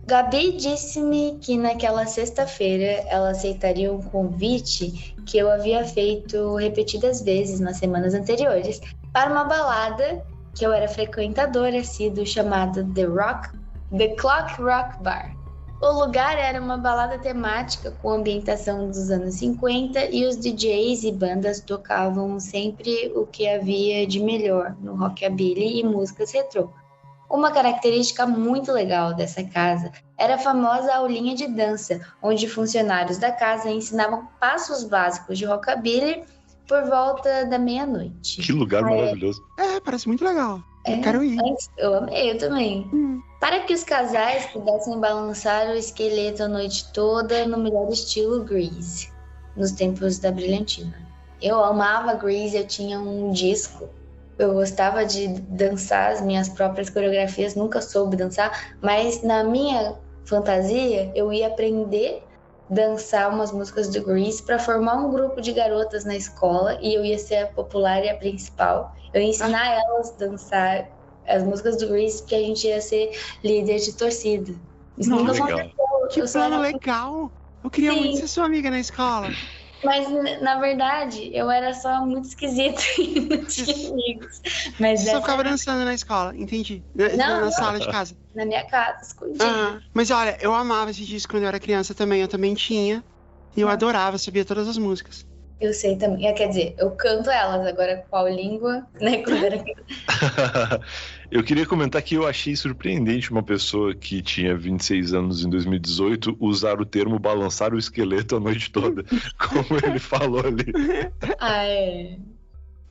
Gabi disse-me que naquela sexta-feira ela aceitaria um convite que eu havia feito repetidas vezes nas semanas anteriores para uma balada que eu era frequentadora assídua chamada The Clock Rock Bar. O lugar era uma balada temática com ambientação dos anos 50 e os DJs e bandas tocavam sempre o que havia de melhor no rockabilly e músicas retrô. Uma característica muito legal dessa casa era a famosa aulinha de dança, onde funcionários da casa ensinavam passos básicos de rockabilly por volta da meia-noite. Que lugar maravilhoso. Parece muito legal. Eu quero ir. Eu amei, eu também. Para que os casais pudessem balançar o esqueleto a noite toda no melhor estilo Grease, nos tempos da brilhantina. Eu amava Grease, eu tinha um disco. Eu gostava de dançar as minhas próprias coreografias, nunca soube dançar, mas na minha fantasia eu ia aprender a dançar umas músicas do Grease para formar um grupo de garotas na escola e eu ia ser a popular e a principal. Eu ia ensinar elas a dançar as músicas do Grease porque a gente ia ser líder de torcida. Isso nunca aconteceu. Que plano legal! Eu queria muito ser sua amiga na escola. Mas, na verdade, eu era só muito esquisita e não tinha amigos. Mas Você só ficava dançando na escola, entendi. Na sala de casa. Na minha casa, escondida. Mas olha, eu amava esse disco quando eu era criança também. Eu também tinha. E eu adorava, sabia todas as músicas. Eu sei também. Quer dizer, eu canto elas. Agora, qual língua, né? Quando era criança. Eu queria comentar que eu achei surpreendente uma pessoa que tinha 26 anos em 2018 usar o termo balançar o esqueleto a noite toda, como ele falou ali.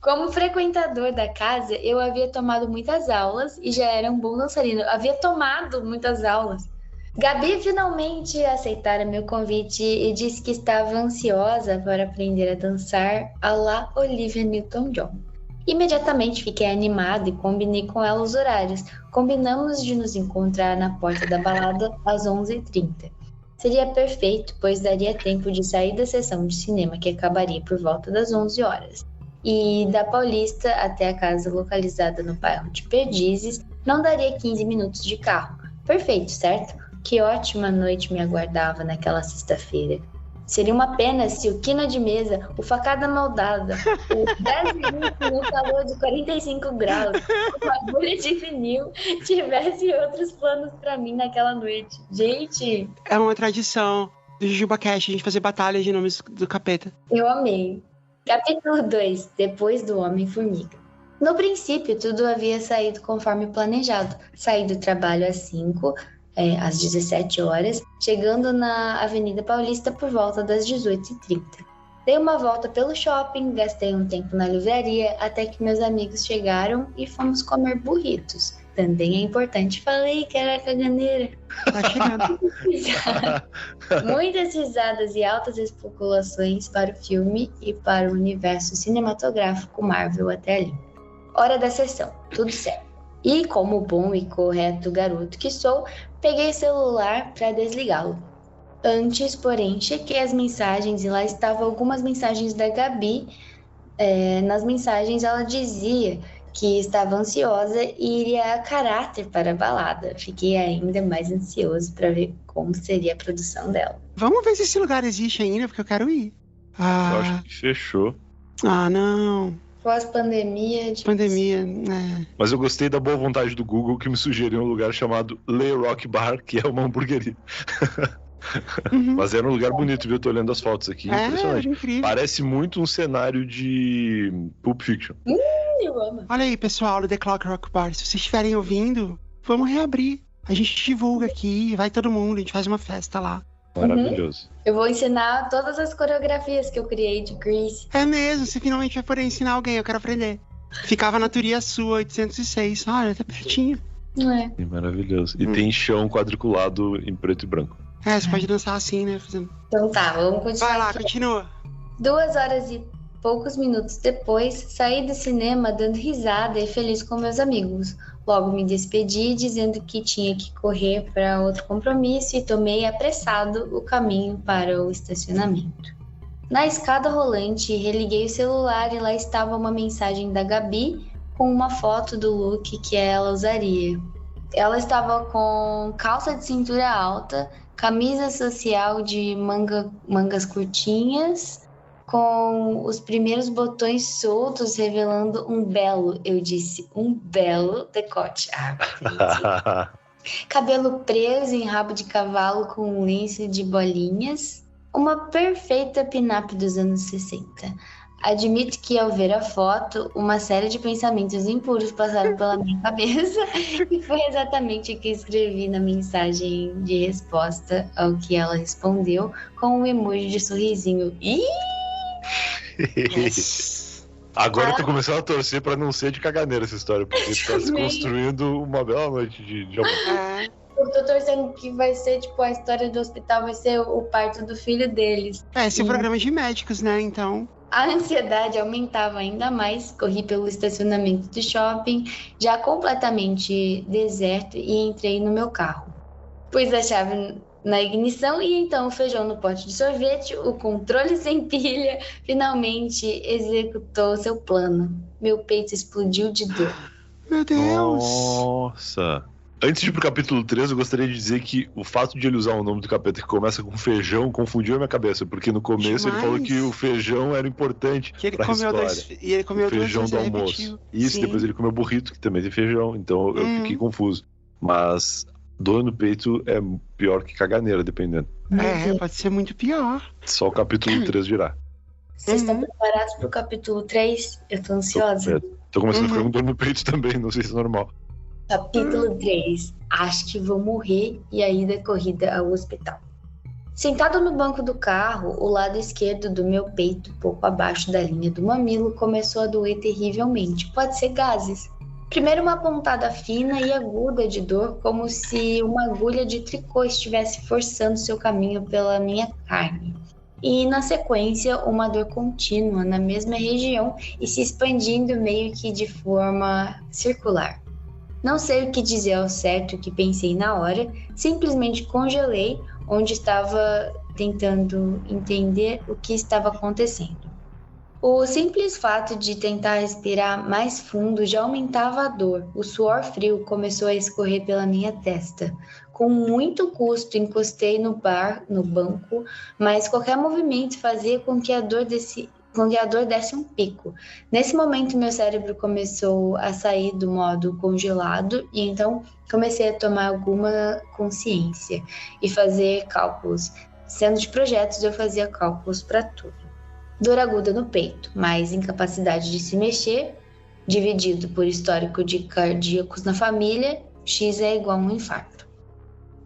Como frequentador da casa, eu havia tomado muitas aulas e já era um bom dançarino. Eu havia tomado muitas aulas. Gabi finalmente aceitara meu convite e disse que estava ansiosa para aprender a dançar à la Olivia Newton-John. Imediatamente fiquei animada e combinei com ela os horários. Combinamos de nos encontrar na porta da balada às 11h30. Seria perfeito, pois daria tempo de sair da sessão de cinema, que acabaria por volta das 11 horas. E da Paulista até a casa localizada no bairro de Perdizes, não daria 15 minutos de carro. Perfeito, certo? Que ótima noite me aguardava naquela sexta-feira. Seria uma pena se o quina de mesa, o facada maldada, o 10 minutos no calor de 45 graus, uma agulha de vinil, tivesse outros planos pra mim naquela noite. Gente! É uma tradição do JujubaCast, a gente fazer batalha de nomes do capeta. Eu amei. Capítulo 2. Depois do Homem-Formiga. No princípio, tudo havia saído conforme planejado. Saí do trabalho às 5, às 17 horas, chegando na Avenida Paulista por volta das 18h30. Dei uma volta pelo shopping, gastei um tempo na livraria, até que meus amigos chegaram e fomos comer burritos. Também é importante. Falei que era caganeira. Tá chegando. Muitas risadas e altas especulações para o filme e para o universo cinematográfico Marvel até ali. Hora da sessão, tudo certo. E como bom e correto garoto que sou, peguei o celular para desligá-lo. Antes, porém, chequei as mensagens e lá estavam algumas mensagens da Gabi. Nas mensagens ela dizia que estava ansiosa e iria a caráter para a balada. Fiquei ainda mais ansioso para ver como seria a produção dela. Vamos ver se esse lugar existe ainda, porque eu quero ir. Eu acho que fechou. Não. Pós-pandemia. Pandemia, Mas eu gostei da boa vontade do Google que me sugeriu um lugar chamado Le Rock Bar, que é uma hamburgueria. Mas era um lugar bonito, viu? Eu tô olhando as fotos aqui. Impressionante. Incrível. Parece muito um cenário de Pulp Fiction. Eu amo. Olha aí, pessoal do The Clock Rock Bar. Se vocês estiverem ouvindo, vamos reabrir. A gente divulga aqui, vai todo mundo, a gente faz uma festa lá. Maravilhoso. Eu vou ensinar todas as coreografias que eu criei de Grease. É mesmo, você finalmente vai poder ensinar alguém, eu quero aprender. Ficava na Turia Sul 806. Olha, tá pertinho. Não é? Maravilhoso. E tem chão quadriculado em preto e branco. Você pode dançar assim, né? Fazendo... Então tá, vamos continuar. Vai lá, aqui. continua. 2 horas e poucos minutos depois, saí do cinema dando risada e feliz com meus amigos. Logo me despedi, dizendo que tinha que correr para outro compromisso e tomei apressado o caminho para o estacionamento. Na escada rolante, religuei o celular e lá estava uma mensagem da Gabi com uma foto do look que ela usaria. Ela estava com calça de cintura alta, camisa social de mangas curtinhas, com os primeiros botões soltos, revelando um belo, eu disse, um belo decote. Cabelo preso em rabo de cavalo com um lenço de bolinhas. Uma perfeita pin-up dos anos 60. Admito que ao ver a foto, uma série de pensamentos impuros passaram pela minha cabeça e foi exatamente o que escrevi na mensagem de resposta ao que ela respondeu com um emoji de sorrisinho. Yes. Agora eu tô começando a torcer pra não ser de caganeira essa história, porque tá se também. construindo uma bela noite de amor. É. Eu tô torcendo que vai ser, tipo, a história do hospital vai ser o parto do filho deles. Esse é um programa de médicos, né? Então. A ansiedade aumentava ainda mais, corri pelo estacionamento do shopping, já completamente deserto, e entrei no meu carro. Pus a chave na ignição e então o feijão no pote de sorvete, o controle sem pilha, finalmente executou seu plano. Meu peito explodiu de dor. Meu Deus! Nossa! Antes de ir pro capítulo 3, eu gostaria de dizer que o fato de ele usar o nome do capítulo que começa com feijão confundiu a minha cabeça, porque no começo ele falou que o feijão era importante Que ele pra comeu história. e ele comeu o feijão duas vezes, do almoço. repetiu. Isso, Sim. depois ele comeu burrito, que também tem feijão, então eu fiquei confuso. Mas dor no peito é pior que caganeira, dependendo. Pode ser muito pior. Só o capítulo 3 virá. Vocês estão preparados pro capítulo 3? Eu tô ansiosa. Tô começando a ficar com dor no peito também, não sei se é normal. Capítulo 3. Acho que vou morrer, e aí da corrida ao hospital. Sentado no banco do carro, o lado esquerdo do meu peito, pouco abaixo da linha do mamilo, começou a doer terrivelmente. Pode ser gases. Primeiro uma pontada fina e aguda de dor, como se uma agulha de tricô estivesse forçando seu caminho pela minha carne. E, na sequência, uma dor contínua na mesma região e se expandindo meio que de forma circular. Não sei o que dizer ao certo, o que pensei na hora, simplesmente congelei onde estava tentando entender o que estava acontecendo. O simples fato de tentar respirar mais fundo já aumentava a dor. O suor frio começou a escorrer pela minha testa. Com muito custo, encostei no banco, mas qualquer movimento fazia com que a dor desse um pico. Nesse momento, meu cérebro começou a sair do modo congelado e então comecei a tomar alguma consciência e fazer cálculos. Sendo de projetos, eu fazia cálculos para tudo. Dor aguda no peito, mais incapacidade de se mexer, dividido por histórico de cardíacos na família, X é igual a um infarto.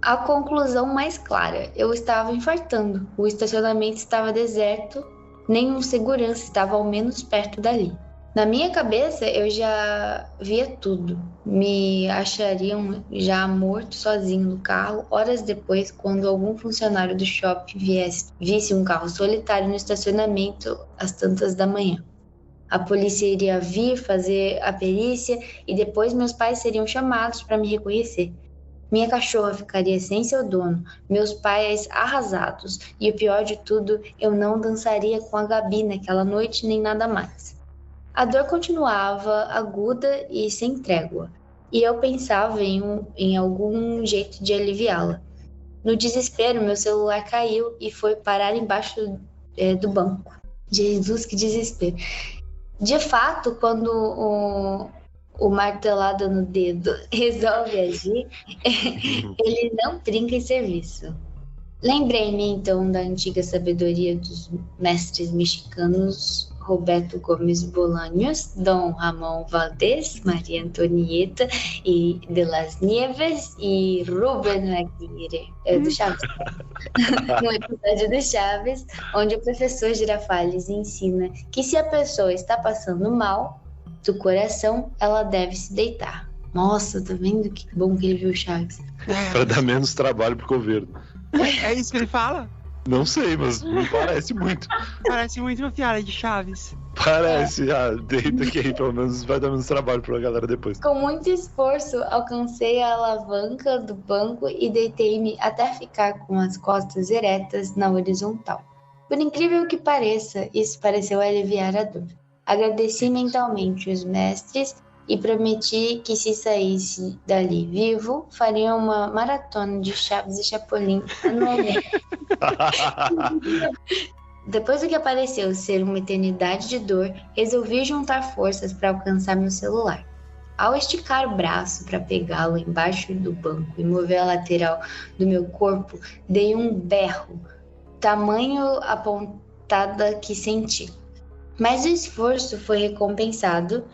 A conclusão mais clara, eu estava infartando, o estacionamento estava deserto, nenhum segurança estava ao menos perto dali. Na minha cabeça, eu já via tudo. Me achariam já morto sozinho no carro, horas depois, quando algum funcionário do shopping visse um carro solitário no estacionamento às tantas da manhã. A polícia iria vir fazer a perícia e depois meus pais seriam chamados para me reconhecer. Minha cachorra ficaria sem seu dono, meus pais arrasados, e o pior de tudo, eu não dançaria com a Gabi naquela noite nem nada mais. A dor continuava aguda e sem trégua, e eu pensava em algum jeito de aliviá-la. No desespero, meu celular caiu e foi parar embaixo do banco. Jesus, que desespero. De fato, quando o martelado no dedo resolve agir, ele não brinca em serviço. Lembrei-me então da antiga sabedoria dos mestres mexicanos Roberto Gomes Bolaños, Dom Ramón Valdés, Maria Antonieta e de las Nieves e Rubén Aguirre, do Chaves. No episódio do Chaves, onde o professor Girafales ensina que se a pessoa está passando mal do coração, ela deve se deitar. Nossa, tá vendo que bom que ele viu o Chaves? Para dar menos trabalho pro governo. É isso que ele fala? Não sei, mas me parece muito. Parece muito uma piada de Chaves. Parece, deita que aí pelo menos vai dar menos trabalho pra galera depois. Com muito esforço, alcancei a alavanca do banco e deitei-me até ficar com as costas eretas na horizontal. Por incrível que pareça, isso pareceu aliviar a dor. Agradeci mentalmente os mestres e prometi que se saísse dali vivo, faria uma maratona de Chaves e Chapolin anualmente. Depois do que pareceu ser uma eternidade de dor, resolvi juntar forças para alcançar meu celular. Ao esticar o braço para pegá-lo embaixo do banco e mover a lateral do meu corpo, dei um berro, tamanho a pontada que senti. Mas o esforço foi recompensado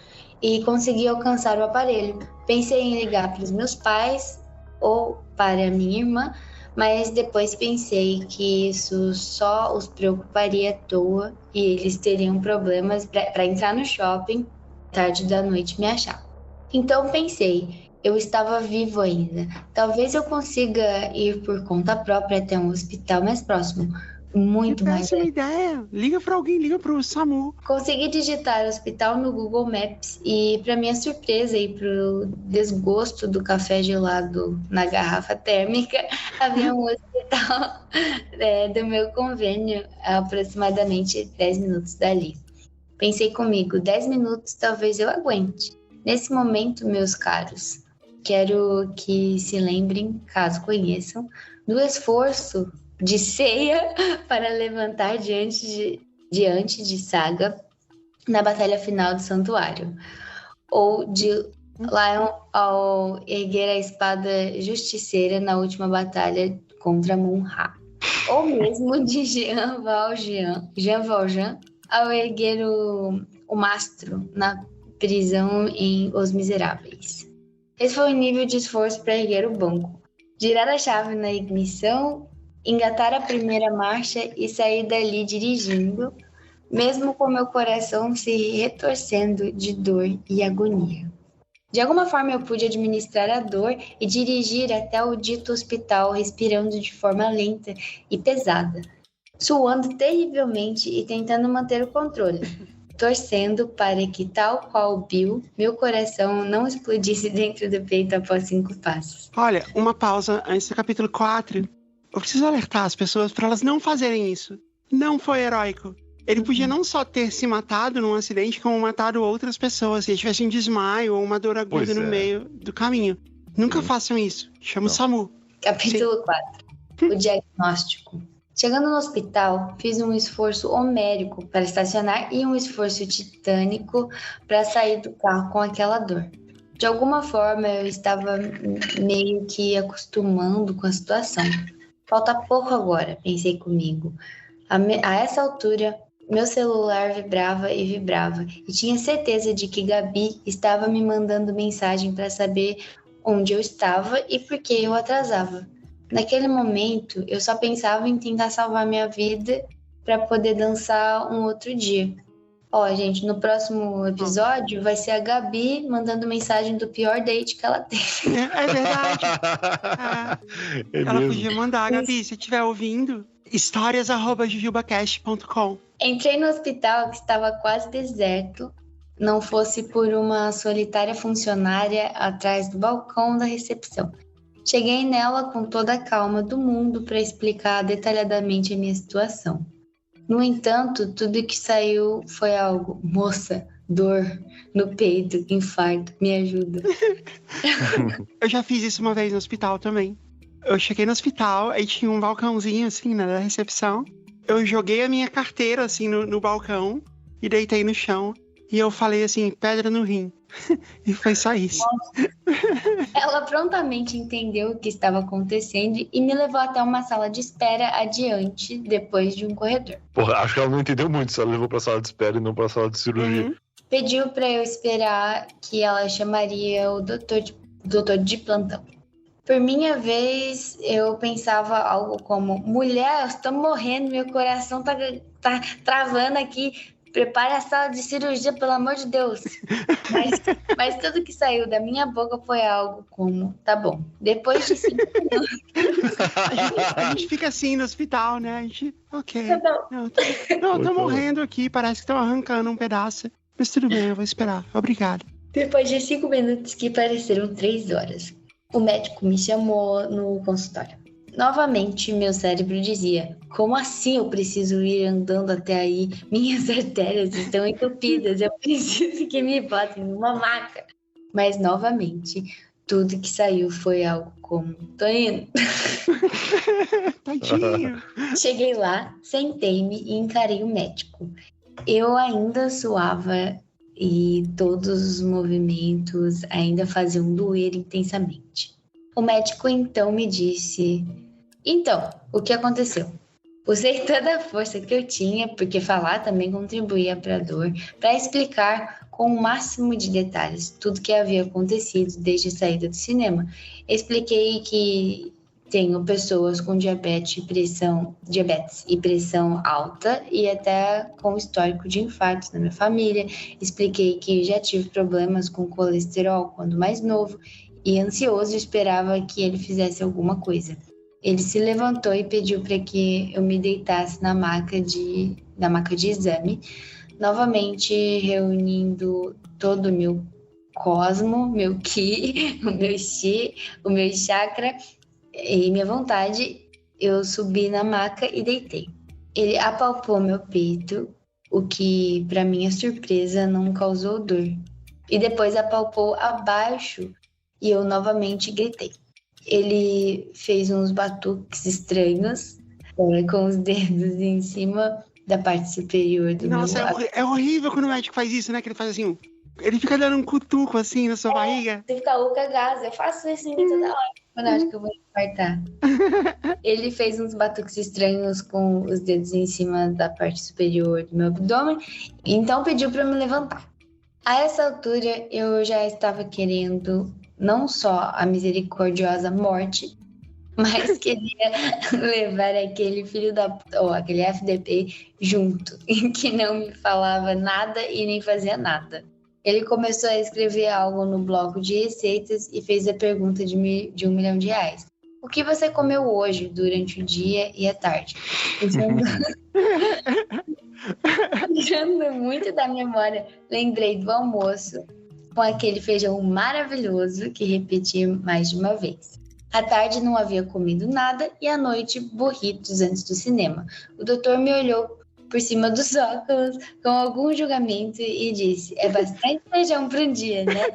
e consegui alcançar o aparelho. Pensei em ligar para os meus pais ou para a minha irmã, mas depois pensei que isso só os preocuparia à toa e eles teriam problemas para entrar no shopping tarde da noite me achar. Então pensei, eu estava vivo ainda. Talvez eu consiga ir por conta própria até um hospital mais próximo. Muito mais péssima ideia. Liga pra alguém, liga pro SAMU. Consegui digitar hospital no Google Maps e, para minha surpresa e pro desgosto do café gelado na garrafa térmica, havia um hospital do meu convênio a aproximadamente 10 minutos dali. Pensei comigo, 10 minutos talvez eu aguente. Nesse momento, meus caros, quero que se lembrem, caso conheçam, do esforço de ceia para levantar diante de Saga na batalha final do santuário, ou de Lion ao erguer a espada justiceira na última batalha contra Mun-Ra, ou mesmo de Jean Valjean ao erguer o mastro na prisão em Os Miseráveis. Esse foi o nível de esforço para erguer o banco, girar a chave na ignição, engatar a primeira marcha e sair dali dirigindo, mesmo com meu coração se retorcendo de dor e agonia. De alguma forma eu pude administrar a dor e dirigir até o dito hospital, respirando de forma lenta e pesada, suando terrivelmente e tentando manter o controle, torcendo para que, tal qual Bill, meu coração não explodisse dentro do peito após 5 passos. Olha, uma pausa antes do capítulo 4. Eu preciso alertar as pessoas para elas não fazerem isso. Não foi heróico. Ele podia não só ter se matado num acidente, como matado outras pessoas. Se ele tivesse um desmaio ou uma dor aguda no meio do caminho. Nunca façam isso. Chama o SAMU. Capítulo 4. O diagnóstico. Chegando no hospital, fiz um esforço homérico para estacionar e um esforço titânico para sair do carro com aquela dor. De alguma forma, eu estava meio que acostumando com a situação. Falta pouco agora, pensei comigo. A essa altura, meu celular vibrava e vibrava, e tinha certeza de que Gabi estava me mandando mensagem para saber onde eu estava e por que eu atrasava. Naquele momento, eu só pensava em tentar salvar minha vida para poder dançar um outro dia. Gente, no próximo episódio vai ser a Gabi mandando mensagem do pior date que ela teve. É verdade. Ela mesmo podia mandar, Gabi, se estiver ouvindo, histórias@jujubacast.com. Entrei no hospital que estava quase deserto, não fosse por uma solitária funcionária atrás do balcão da recepção. Cheguei nela com toda a calma do mundo para explicar detalhadamente a minha situação. No entanto, tudo que saiu foi algo: moça, dor no peito, infarto, me ajuda. Eu já fiz isso uma vez no hospital também. Eu cheguei no hospital, aí tinha um balcãozinho assim, na recepção. Eu joguei a minha carteira assim no balcão e deitei no chão. E eu falei assim, pedra no rim. E foi só isso. Ela prontamente entendeu o que estava acontecendo e me levou até uma sala de espera adiante, depois de um corredor. Porra, acho que ela não entendeu muito se ela levou pra sala de espera e não pra sala de cirurgia. Pediu para eu esperar que ela chamaria o doutor de plantão. Por minha vez, eu pensava algo como: mulher, eu estou morrendo, meu coração tá travando aqui. Prepare a sala de cirurgia, pelo amor de Deus. Mas tudo que saiu da minha boca foi algo como: tá bom. Depois de 5 minutos... a gente fica assim no hospital, né? A gente, ok. Não, tô morrendo aqui, parece que estão arrancando um pedaço. Mas tudo bem, eu vou esperar. Obrigado. Depois de 5 minutos, que pareceram 3 horas, o médico me chamou no consultório. Novamente, meu cérebro dizia: como assim eu preciso ir andando até aí? Minhas artérias estão entupidas, eu preciso que me botem numa maca. Mas, novamente, tudo que saiu foi algo como: tô indo. Tadinho. Cheguei lá, sentei-me e encarei o médico. Eu ainda suava e todos os movimentos ainda faziam doer intensamente. O médico então me disse: então, o que aconteceu? Usei toda a força que eu tinha, porque falar também contribuía para a dor, para explicar com o máximo de detalhes tudo que havia acontecido desde a saída do cinema. Expliquei que Tenho pessoas com diabetes e pressão alta e até com histórico de infartos na minha família. Expliquei que já tive problemas com colesterol quando mais novo e ansioso esperava que ele fizesse alguma coisa. Ele se levantou e pediu para que eu me deitasse na maca de exame, novamente reunindo todo o meu cosmo, meu ki, o meu chi, o meu chakra e minha vontade. Eu subi na maca e deitei. Ele apalpou meu peito, o que, para minha surpresa, não causou dor. E depois apalpou abaixo e eu novamente gritei. Ele fez uns batuques estranhos, com os dedos em cima da parte superior do Nossa, meu... é horrível quando o médico faz isso, né? Que ele faz assim, ele fica dando um cutuco assim na sua barriga. Você fica louca, gás. Eu faço isso em mim toda hora, quando eu acho que eu vou infartar. Ele fez uns batuques estranhos com os dedos em cima da parte superior do meu abdômen, então pediu para me levantar. A essa altura, eu já estava querendo não só a misericordiosa morte, mas queria levar aquele aquele FDP junto, que não me falava nada e nem fazia nada. Ele começou a escrever algo no bloco de receitas e fez a pergunta de R$1 milhão. O que você comeu hoje, durante o dia e a tarde? Puxando muito da memória, lembrei do almoço com aquele feijão maravilhoso que repeti mais de uma vez. À tarde não havia comido nada e à noite burritos antes do cinema. O doutor me olhou por cima dos óculos com algum julgamento e disse: é bastante feijão para um dia, né?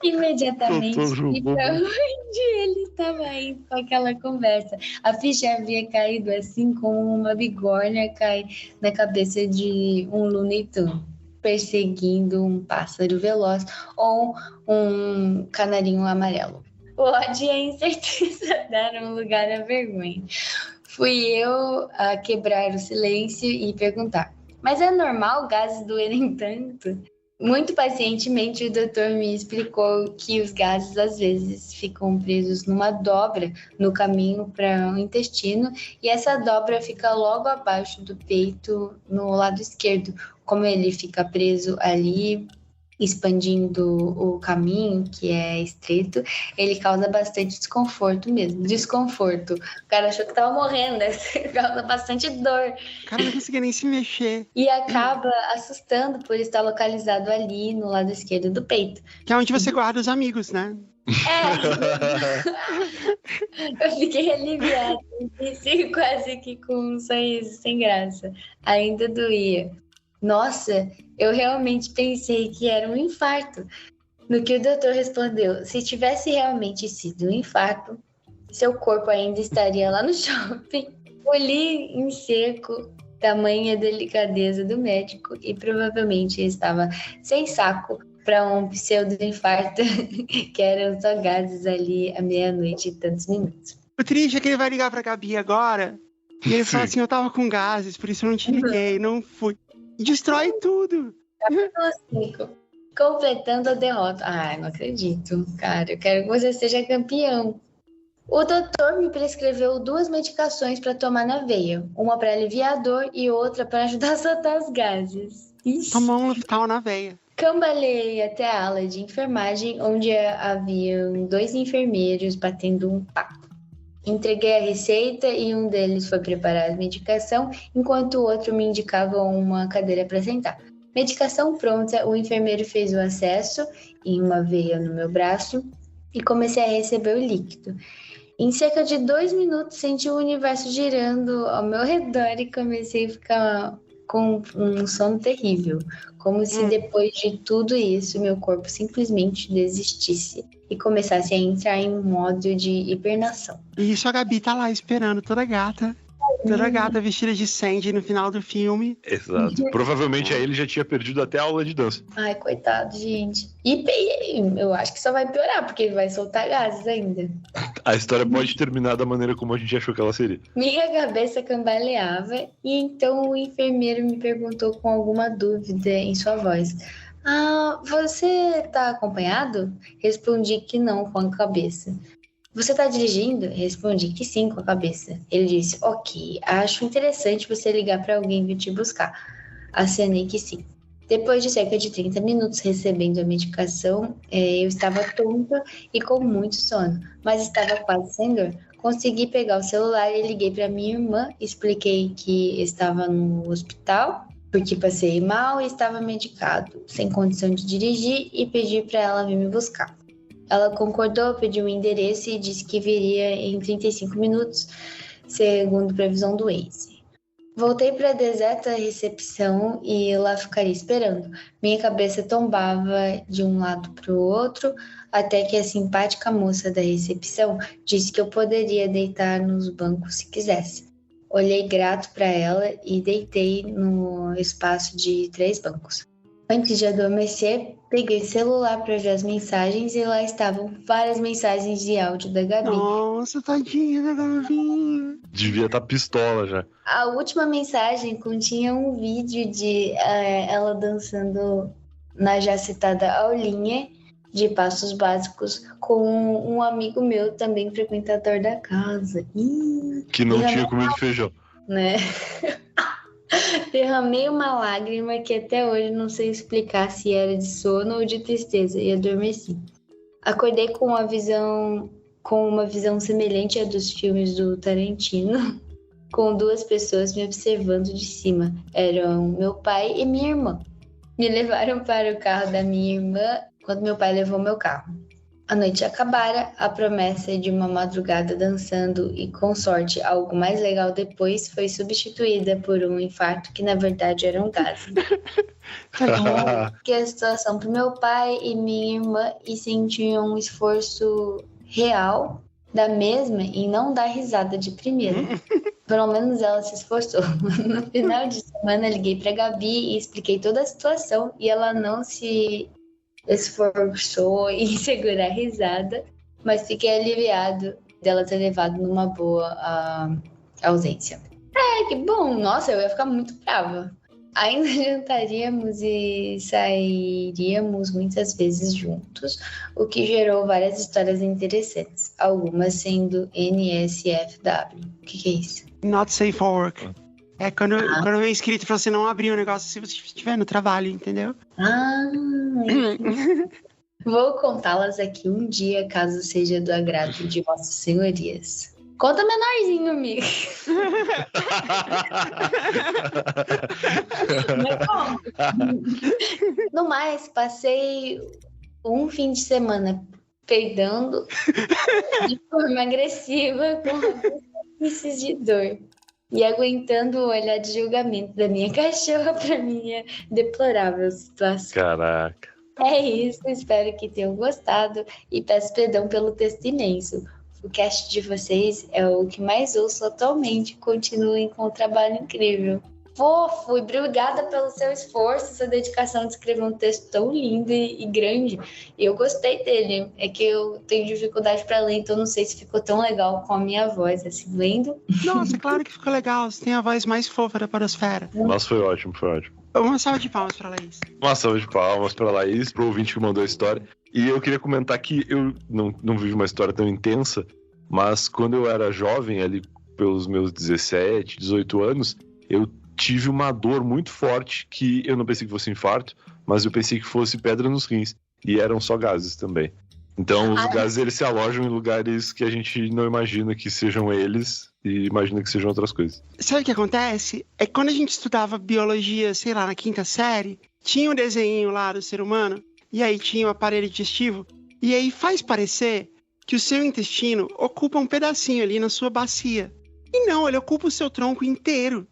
Imediatamente e para onde ele estava indo com aquela conversa. A ficha havia caído assim como uma bigorna cai na cabeça de um Looney Tunes, perseguindo um pássaro veloz ou um canarinho amarelo. O ódio e a incerteza deram lugar à vergonha. Fui eu a quebrar o silêncio e perguntar: mas é normal gases doerem tanto? Muito pacientemente, o doutor me explicou que os gases às vezes ficam presos numa dobra no caminho para o intestino e essa dobra fica logo abaixo do peito no lado esquerdo. Como ele fica preso ali, expandindo o caminho, que é estreito, ele causa bastante desconforto mesmo. Desconforto. O cara achou que tava morrendo, né? Causa bastante dor. O cara não conseguia nem se mexer. E acaba assustando por estar localizado ali no lado esquerdo do peito. Que é onde você guarda os amigos, né? Eu fiquei aliviada. Disse quase que com um sorriso sem graça. Ainda doía. Nossa, eu realmente pensei que era um infarto. No que o doutor respondeu: se tivesse realmente sido um infarto, seu corpo ainda estaria lá no shopping. Olhei em seco, tamanha delicadeza do médico, e provavelmente estava sem saco para um pseudo-infarto, que eram só gases ali à meia-noite e tantos minutos. O triste é que ele vai ligar pra Gabi agora, e ele fala assim: eu tava com gases, por isso eu não te liguei, não fui. Destrói tudo. Capítulo 5. Completando a derrota. Ai, não acredito, cara. Eu quero que você seja campeão. O doutor me prescreveu 2 medicações para tomar na veia. Uma para aliviar a dor e outra para ajudar a soltar os gases. Tomou um Luftal na veia. Cambaleei até a ala de enfermagem, onde haviam 2 enfermeiros batendo um papo. Entreguei a receita e um deles foi preparar a medicação, enquanto o outro me indicava uma cadeira para sentar. Medicação pronta, o enfermeiro fez o acesso em uma veia no meu braço e comecei a receber o líquido. Em cerca de 2 minutos, senti o universo girando ao meu redor e comecei a ficar com um sono terrível, como se depois de tudo isso meu corpo simplesmente desistisse e começasse a entrar em um modo de hibernação. E isso a Gabi tá lá esperando, toda gata vestida de Sandy no final do filme. Exato. Provavelmente aí ele já tinha perdido até a aula de dança. Ai, coitado, gente. E eu acho que só vai piorar, porque ele vai soltar gases ainda. A história pode terminar da maneira como a gente achou que ela seria. Minha cabeça cambaleava e então o enfermeiro me perguntou com alguma dúvida em sua voz: Você tá acompanhado? Respondi que não com a cabeça. Você tá dirigindo? Respondi que sim com a cabeça. Ele disse, ok, acho interessante você ligar para alguém vir te buscar. Acenei que sim. Depois de cerca de 30 minutos recebendo a medicação, eu estava tonta e com muito sono, mas estava quase sem dor. Consegui pegar o celular e liguei para minha irmã, expliquei que estava no hospital, porque passei mal e estava medicado, sem condição de dirigir, e pedi para ela vir me buscar. Ela concordou, pediu o endereço e disse que viria em 35 minutos, segundo previsão do Waze. Voltei para a deserta recepção e lá ficaria esperando. Minha cabeça tombava de um lado para o outro, até que a simpática moça da recepção disse que eu poderia deitar nos bancos se quisesse. Olhei grato para ela e deitei no espaço de 3 bancos. Antes de adormecer, peguei o celular para ver as mensagens e lá estavam várias mensagens de áudio da Gabi. Nossa, tadinha da Gabi. Devia estar pistola já. A última mensagem continha um vídeo de ela dançando na já citada aulinha de passos básicos com um amigo meu, também frequentador da casa. Que não tinha comido feijão. Né? Derramei uma lágrima que até hoje não sei explicar se era de sono ou de tristeza e adormeci. Acordei com uma visão semelhante à dos filmes do Tarantino, com 2 pessoas me observando de cima. Eram meu pai e minha irmã. Me levaram para o carro da minha irmã quando meu pai levou meu carro. A noite acabara, a promessa de uma madrugada dançando e, com sorte, algo mais legal depois foi substituída por um infarto que, na verdade, era um gás. Que a situação para meu pai e minha irmã e senti um esforço real da mesma em não dar risada de primeira. Pelo menos ela se esforçou. No final de semana, liguei para Gabi e expliquei toda a situação e ela não se esforçou em segurar a risada, mas fiquei aliviado dela ter levado numa boa a ausência. Que bom! Nossa, eu ia ficar muito brava. Ainda jantaríamos e sairíamos muitas vezes juntos, o que gerou várias histórias interessantes, algumas sendo NSFW. O que é isso? Not safe for work. É quando é escrito pra você não abrir o negócio se você estiver no trabalho, entendeu? Vou contá-las aqui um dia, caso seja do agrado de vossas senhorias. Conta menorzinho, amigo. No mais, passei um fim de semana peidando de forma agressiva com crises de dor e aguentando o olhar de julgamento da minha cachorra para minha deplorável situação. Caraca. É isso, espero que tenham gostado e peço perdão pelo texto imenso. O cast de vocês é o que mais ouço atualmente. Continuem com o trabalho incrível. Fofo, e obrigada pelo seu esforço, sua dedicação de escrever um texto tão lindo e grande. E eu gostei dele. É que eu tenho dificuldade para ler, então não sei se ficou tão legal com a minha voz, assim, lendo. Nossa, claro que ficou legal. Você tem a voz mais fofa da podosfera. Nossa, foi ótimo, foi ótimo. Uma salva de palmas pra Laís. Uma salva de palmas pra Laís, pro ouvinte que mandou a história. E eu queria comentar que eu não vivi uma história tão intensa, mas quando eu era jovem, ali pelos meus 17, 18 anos, eu tive uma dor muito forte que eu não pensei que fosse infarto, mas eu pensei que fosse pedra nos rins. E eram só gases também. Então os gases eles se alojam em lugares que a gente não imagina que sejam eles e imagina que sejam outras coisas. Sabe o que acontece? É que quando a gente estudava biologia, sei lá, na 5ª série, tinha um desenho lá do ser humano, e aí tinha o aparelho digestivo, e aí faz parecer que o seu intestino ocupa um pedacinho ali na sua bacia. E não, ele ocupa o seu tronco inteiro.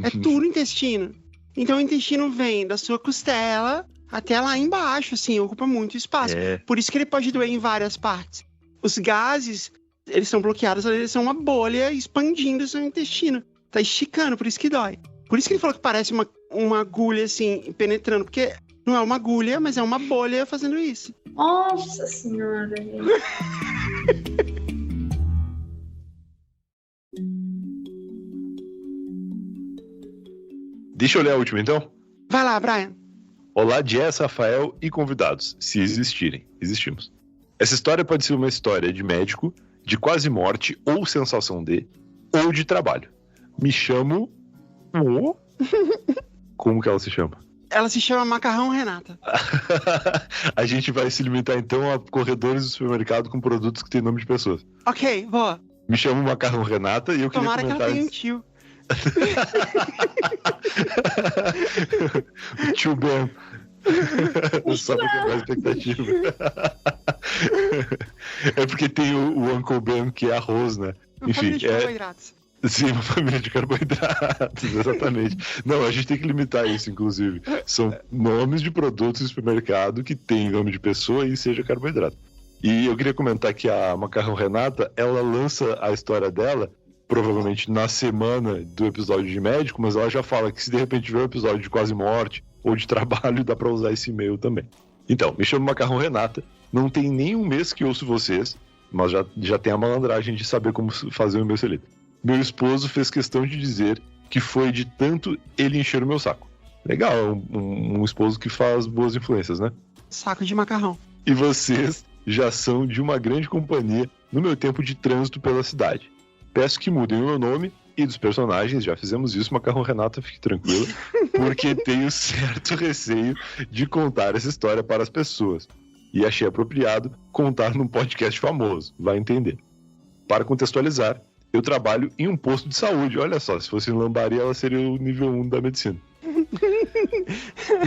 É tudo intestino. Então o intestino vem da sua costela até lá embaixo, assim, ocupa muito espaço. Por isso que ele pode doer em várias partes. Os gases, eles são bloqueados, eles são uma bolha expandindo o seu intestino. Tá esticando, por isso que dói. Por isso que ele falou que parece uma agulha, assim, penetrando. Porque não é uma agulha, mas é uma bolha fazendo isso. Nossa Senhora, gente. Deixa eu ler a última, então? Vai lá, Brian. Olá, Jess, Rafael e convidados, se existirem. Existimos. Essa história pode ser uma história de médico, de quase morte ou sensação de, ou de trabalho. Me chamo... Como que ela se chama? Ela se chama Macarrão Renata. A gente vai se limitar então a corredores do supermercado com produtos que têm nome de pessoas. Ok, boa. Me chamo Macarrão Renata e eu queria Tomara comentar... que ela tenha um tio. O tio Ben. Só pra quebrar a expectativa. É porque tem o Uncle Ben, que é arroz, né? Uma Enfim, família de carboidratos. Sim, uma família de carboidratos, exatamente. Não, a gente tem que limitar isso, inclusive. São nomes de produtos do supermercado que tem nome de pessoa e seja carboidrato. E eu queria comentar que a Macarrão Renata, ela lança a história dela, provavelmente na semana do episódio de médico, mas ela já fala que se de repente tiver um episódio de quase morte ou de trabalho, dá pra usar esse e-mail também. Então, me chamo Macarrão Renata, não tem nem um mês que ouço vocês, mas já tem a malandragem de saber como fazer o e-mail selito. Meu esposo fez questão de dizer que foi de tanto ele encher o meu saco. Legal, um esposo que faz boas influências, né? Saco de macarrão. E vocês já são de uma grande companhia no meu tempo de trânsito pela cidade. Peço que mudem o meu nome e dos personagens, já fizemos isso, Macarrão Renata, fique tranquilo, porque tenho certo receio de contar essa história para as pessoas. E achei apropriado contar num podcast famoso, vai entender. Para contextualizar, eu trabalho em um posto de saúde. Olha só, se fosse em Lambari, ela seria o nível 1 da medicina.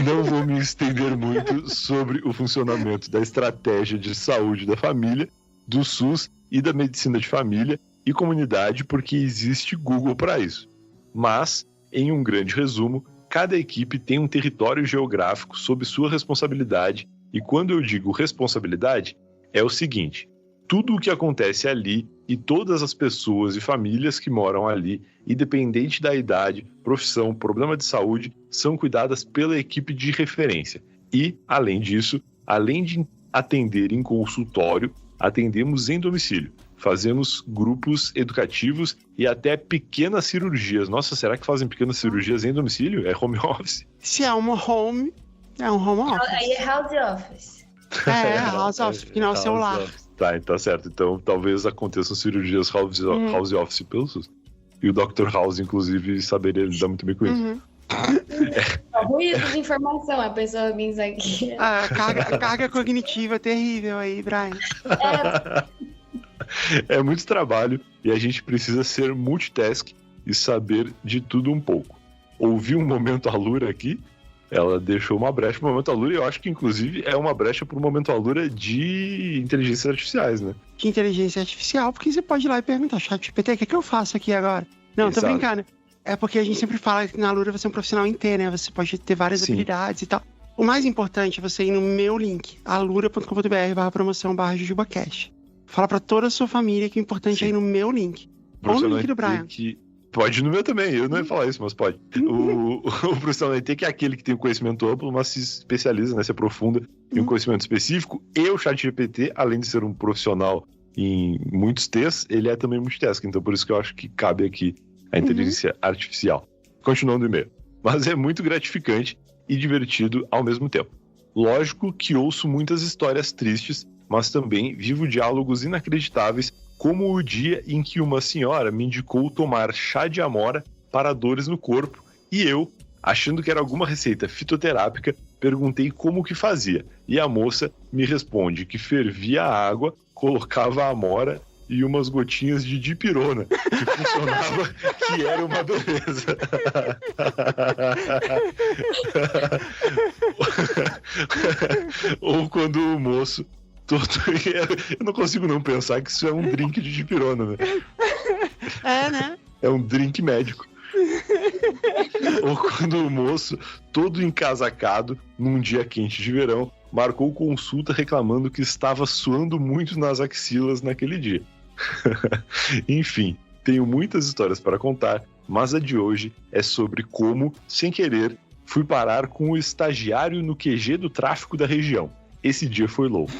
Não vou me estender muito sobre o funcionamento da estratégia de saúde da família, do SUS e da medicina de família e comunidade, porque existe Google para isso. Mas, em um grande resumo, cada equipe tem um território geográfico sob sua responsabilidade, e quando eu digo responsabilidade, é o seguinte: tudo o que acontece ali e todas as pessoas e famílias que moram ali, independente da idade, profissão, problema de saúde, são cuidadas pela equipe de referência. E, além disso, além de atender em consultório, atendemos em domicílio. Fazemos grupos educativos e até pequenas cirurgias. Nossa, será que fazem pequenas cirurgias em domicílio? É home office? Se é uma home, é um home office. Aí é house office. É, house office, porque não é o celular. Tá certo. Então, talvez aconteçam cirurgias house office pelo SUS. E o Dr. House, inclusive, saberia lidar muito bem com isso. Ruído de informação, a pessoa vem aqui. A carga cognitiva terrível aí, Brian. É muito trabalho e a gente precisa ser multitask e saber de tudo um pouco. Ouvi um momento Alura aqui, ela deixou uma brecha pro momento Alura e eu acho que inclusive é uma brecha pro momento Alura de inteligências artificiais, né? De inteligência artificial, porque você pode ir lá e perguntar, ChatGPT, o que é que eu faço aqui agora? Não, Exato. Tô brincando. É porque a gente sempre fala que na Alura você é um profissional inteiro, né? Você pode ter várias habilidades e tal. O mais importante é você ir no meu link, alura.com.br/promoção/JujubaCast. Fala pra toda a sua família que o importante é ir no meu link. Ou no link do Brian. Pode ir no meu também, eu não ia falar isso, mas pode. O profissional IT, que é aquele que tem um conhecimento amplo, mas se especializa, né, se aprofunda em um conhecimento específico. E o ChatGPT, além de ser um profissional em muitos T's, ele é também multitask. Então por isso que eu acho que cabe aqui a inteligência artificial. Continuando o e-mail. Mas é muito gratificante e divertido ao mesmo tempo. Lógico que ouço muitas histórias tristes, mas também vivo diálogos inacreditáveis, como o dia em que uma senhora me indicou tomar chá de amora para dores no corpo, e eu, achando que era alguma receita fitoterápica, perguntei como que fazia, e a moça me responde que fervia a água, colocava a amora e umas gotinhas de dipirona, que funcionava, que era uma beleza. Ou quando o moço eu não consigo não pensar que isso é um drink de dipirona, né? É, né? É um drink médico. Ou quando o moço, todo encasacado, num dia quente de verão, marcou consulta reclamando que estava suando muito nas axilas naquele dia. Enfim, tenho muitas histórias para contar, mas a de hoje é sobre como, sem querer, fui parar com o estagiário no QG do tráfico da região. Esse dia foi louco.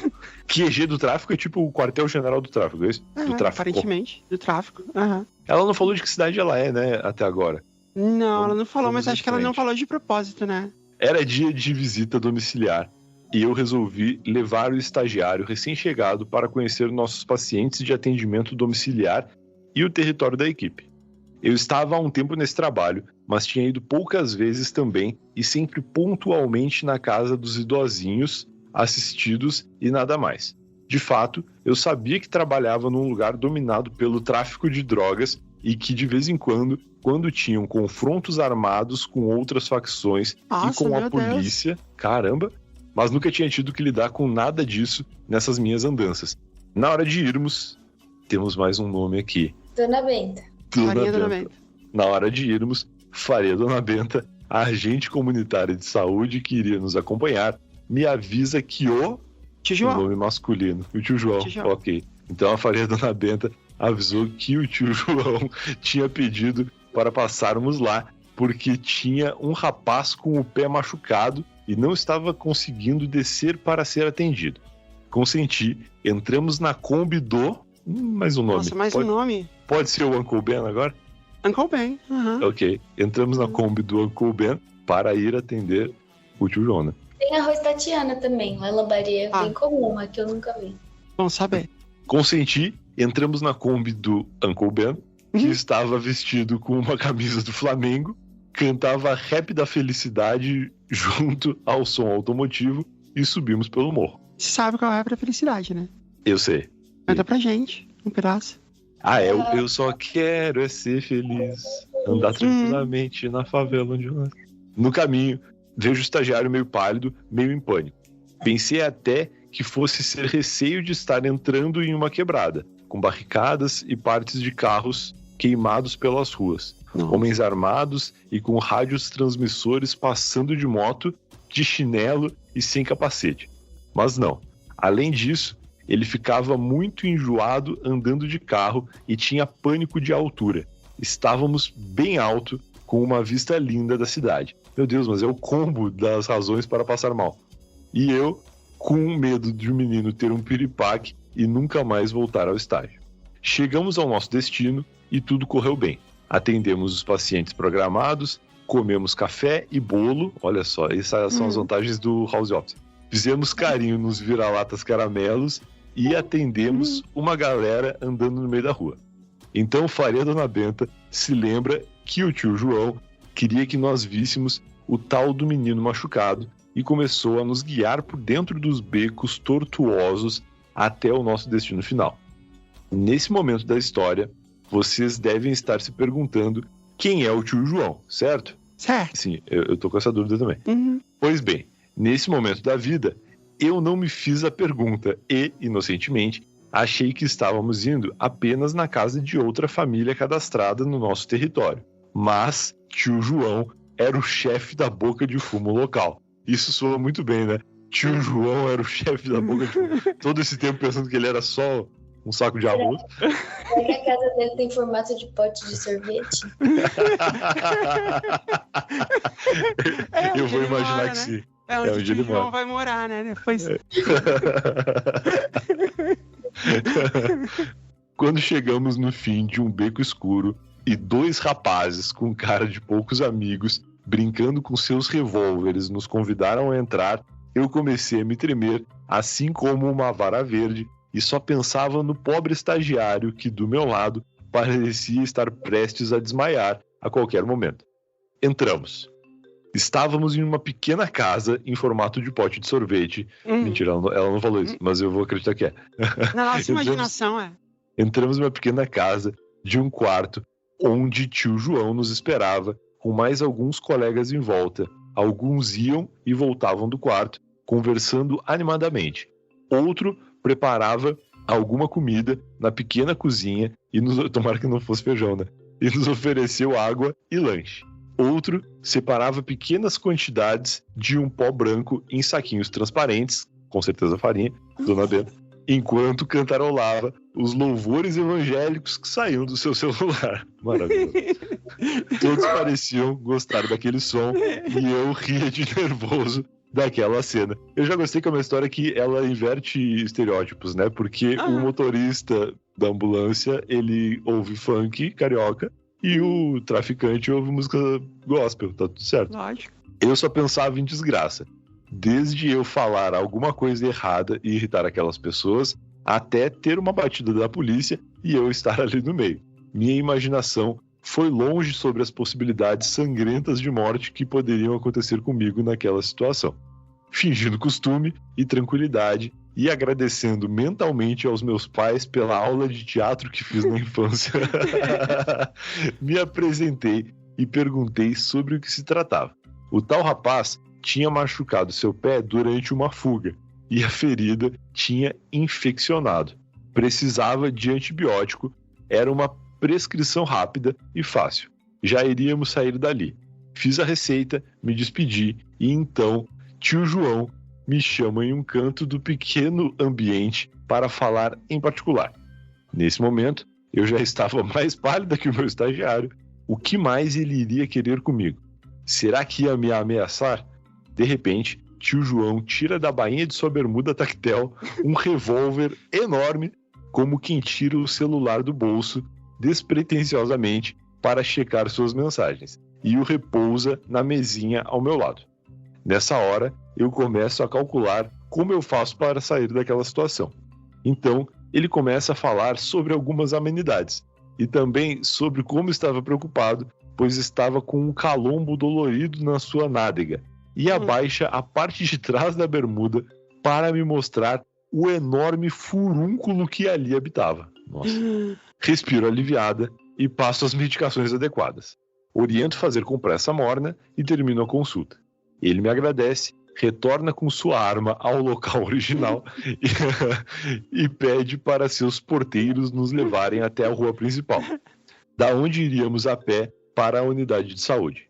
QG do tráfico é tipo o quartel-general do tráfico, é isso? Do tráfico. Aparentemente, do tráfico. Ela não falou de que cidade ela é, né, até agora. Não, ela não falou, mas acho que ela não falou de propósito, né? Era dia de visita domiciliar e eu resolvi levar o estagiário recém-chegado para conhecer nossos pacientes de atendimento domiciliar e o território da equipe. Eu estava há um tempo nesse trabalho, mas tinha ido poucas vezes também e sempre pontualmente na casa dos idosinhos assistidos e nada mais. De fato, eu sabia que trabalhava num lugar dominado pelo tráfico de drogas e que de vez em quando tinham confrontos armados com outras facções e com a polícia, caramba, mas nunca tinha tido que lidar com nada disso nessas minhas andanças. Na hora de irmos, temos mais um nome aqui. Dona Benta. Dona Benta. Na hora de irmos, Faria Dona Benta, a agente comunitária de saúde que iria nos acompanhar, me avisa que o Tio João. nome masculino, o tio João. Ok. Então a Faria Dona Benta avisou que o tio João tinha pedido para passarmos lá, porque tinha um rapaz com o pé machucado e não estava conseguindo descer para ser atendido. Consenti, entramos na Kombi do... mais um nome. Nossa, mais um nome? Pode ser o Uncle Ben agora? Uncle Ben, Ok, entramos na Kombi do Uncle Ben para ir atender o tio João, né? Tem arroz Tatiana também, uma lambaria bem comum, mas que eu nunca vi. Bom saber. Consenti, entramos na Kombi do Uncle Ben, que estava vestido com uma camisa do Flamengo, cantava Rap da Felicidade junto ao som automotivo e subimos pelo morro. Você sabe qual é a felicidade, né? Eu sei. Canta pra gente, um pedaço. Eu só quero é ser feliz, andar tranquilamente na favela onde eu nasci. No caminho, vejo o estagiário meio pálido, meio em pânico. Pensei até que fosse ser receio de estar entrando em uma quebrada, com barricadas e partes de carros queimados pelas ruas. Nossa. Homens armados e com rádios transmissores passando de moto, de chinelo e sem capacete. Mas não. Além disso, ele ficava muito enjoado andando de carro e tinha pânico de altura. Estávamos bem alto, com uma vista linda da cidade. Meu Deus, mas é o combo das razões para passar mal. E eu, com medo de o menino ter um piripaque e nunca mais voltar ao estágio. Chegamos ao nosso destino e tudo correu bem. Atendemos os pacientes programados, comemos café e bolo. Olha só, essas são as vantagens do House Office. Fizemos carinho nos vira-latas caramelos e atendemos uma galera andando no meio da rua. Então Faria Dona Benta se lembra que o tio João queria que nós víssemos o tal do menino machucado e começou a nos guiar por dentro dos becos tortuosos até o nosso destino final. Nesse momento da história, vocês devem estar se perguntando quem é o tio João, certo? Certo. Sim, eu tô com essa dúvida também. Uhum. Pois bem, nesse momento da vida, eu não me fiz a pergunta e, inocentemente, achei que estávamos indo apenas na casa de outra família cadastrada no nosso território. Mas tio João era o chefe da boca de fumo local. Isso soa muito bem, né? Tio João era o chefe da boca de fumo. Todo esse tempo pensando que ele era só um saco de arroz. Será que a casa dele tem formato de pote de sorvete? Eu vou imaginar mora, que né? sim. É onde onde o ele tio João mora. vai morar, né? Depois... Quando chegamos no fim de um beco escuro e dois rapazes com cara de poucos amigos brincando com seus revólveres nos convidaram a entrar, eu comecei a me tremer, assim como uma vara verde, e só pensava no pobre estagiário que, do meu lado, parecia estar prestes a desmaiar a qualquer momento. Entramos. Estávamos em uma pequena casa em formato de pote de sorvete. Mentira, ela não falou isso, mas eu vou acreditar que é. Na nossa imaginação, Entramos em uma pequena casa de um quarto onde tio João nos esperava com mais alguns colegas em volta. Alguns iam e voltavam do quarto, conversando animadamente. Outro preparava alguma comida na pequena cozinha e tomara que não fosse feijão, né? E nos ofereceu água e lanche. Outro separava pequenas quantidades de um pó branco em saquinhos transparentes, com certeza farinha, Dona Benta, enquanto cantarolava os louvores evangélicos que saíam do seu celular. Maravilhoso. Todos pareciam gostar daquele som e eu ria de nervoso daquela cena. Eu já gostei que é uma história que ela inverte estereótipos, né? Porque o motorista da ambulância, ele ouve funk carioca e o traficante ouve música gospel, tá tudo certo. lógico. Eu só pensava em desgraça. Desde eu falar alguma coisa errada e irritar aquelas pessoas, até ter uma batida da polícia e eu estar ali no meio. Minha imaginação foi longe sobre as possibilidades sangrentas de morte que poderiam acontecer comigo naquela situação. Fingindo costume e tranquilidade e agradecendo mentalmente aos meus pais pela aula de teatro que fiz na infância, me apresentei e perguntei sobre o que se tratava. O tal rapaz tinha machucado seu pé durante uma fuga e a ferida tinha infeccionado. Precisava de antibiótico, era uma prescrição rápida e fácil. Já iríamos sair dali. Fiz a receita, me despedi e então tio João me chama em um canto do pequeno ambiente para falar em particular. Nesse momento, eu já estava mais pálida que o meu estagiário. O que mais ele iria querer comigo? Será que ia me ameaçar? De repente, tio João tira da bainha de sua bermuda tactel um revólver enorme, como quem tira o celular do bolso, despretensiosamente, para checar suas mensagens, e o repousa na mesinha ao meu lado. Nessa hora, eu começo a calcular como eu faço para sair daquela situação. Então, ele começa a falar sobre algumas amenidades, e também sobre como estava preocupado, pois estava com um calombo dolorido na sua nádega, e abaixa a parte de trás da bermuda para me mostrar o enorme furúnculo que ali habitava. Nossa. Respiro aliviada e passo as medicações adequadas. Oriento fazer compressa morna e termino a consulta. Ele me agradece, retorna com sua arma ao local original e pede para seus porteiros nos levarem até a rua principal, da onde iríamos a pé para a unidade de saúde.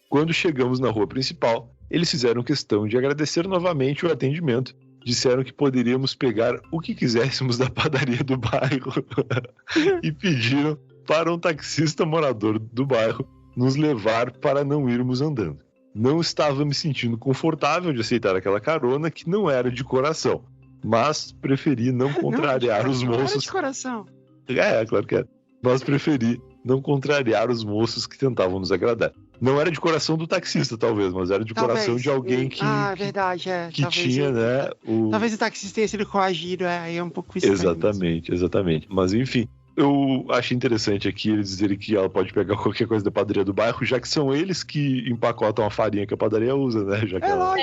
Quando chegamos na rua principal, eles fizeram questão de agradecer novamente o atendimento, disseram que poderíamos pegar o que quiséssemos da padaria do bairro e pediram para um taxista morador do bairro nos levar para não irmos andando. Não estava me sentindo confortável de aceitar aquela carona que não era de coração, mas preferi não contrariar os moços. Era de coração. Claro que era. Mas preferi não contrariar os moços que tentavam nos agradar. Não era de coração do taxista, talvez, mas era de coração de alguém que, verdade, que tinha, né? Talvez o taxista tenha sido coagido, aí é um pouco estranho. Exatamente. Mas enfim, eu achei interessante aqui eles dizerem que ela pode pegar qualquer coisa da padaria do bairro, já que são eles que empacotam a farinha que a padaria usa, né? Já que ela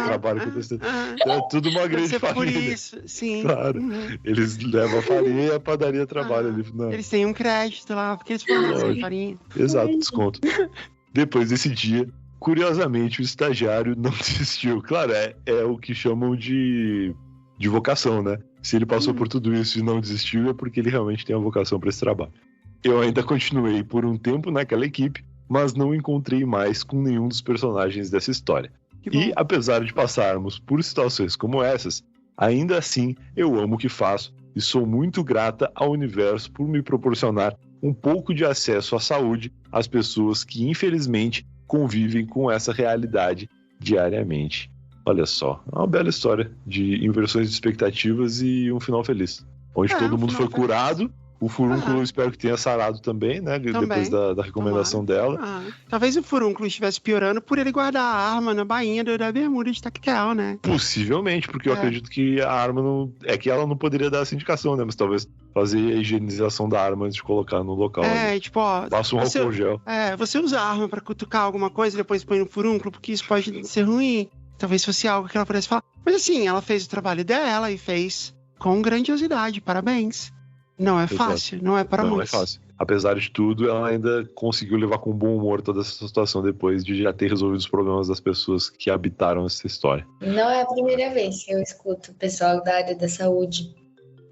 trabalha com esse... Então é tudo uma grande família. Por isso, sim. Claro. Eles levam a farinha e a padaria trabalha ali. Eles têm um crédito lá, porque eles produzem farinha. Exato, desconto. Depois desse dia, curiosamente, o estagiário não desistiu. Claro, é o que chamam de vocação, né? Se ele passou por tudo isso e não desistiu, é porque ele realmente tem a vocação para esse trabalho. Eu ainda continuei por um tempo naquela equipe, mas não encontrei mais com nenhum dos personagens dessa história. E, apesar de passarmos por situações como essas, ainda assim eu amo o que faço e sou muito grata ao universo por me proporcionar um pouco de acesso à saúde às pessoas que, infelizmente, convivem com essa realidade diariamente. Olha só, é uma bela história de inversões de expectativas e um final feliz. Onde todo mundo foi curado, o furúnculo eu espero que tenha sarado também, né? Depois da recomendação dela. Talvez o furúnculo estivesse piorando por ele guardar a arma na bainha da bermuda de tactel, né? Possivelmente, porque eu acredito que a arma não... É que ela não poderia dar essa indicação, né? Mas talvez fazer a higienização da arma antes de colocar no local. Tipo, ó... Passa um álcool gel. Você usa a arma pra cutucar alguma coisa e depois põe no furúnculo, porque isso pode ser ruim. Talvez fosse algo que ela pudesse falar. Mas assim, ela fez o trabalho dela e fez com grandiosidade. Parabéns. Não é fácil, não é para muitos. Não é fácil. Apesar de tudo, ela ainda conseguiu levar com bom humor toda essa situação depois de já ter resolvido os problemas das pessoas que habitaram essa história. Não é a primeira vez que eu escuto o pessoal da área da saúde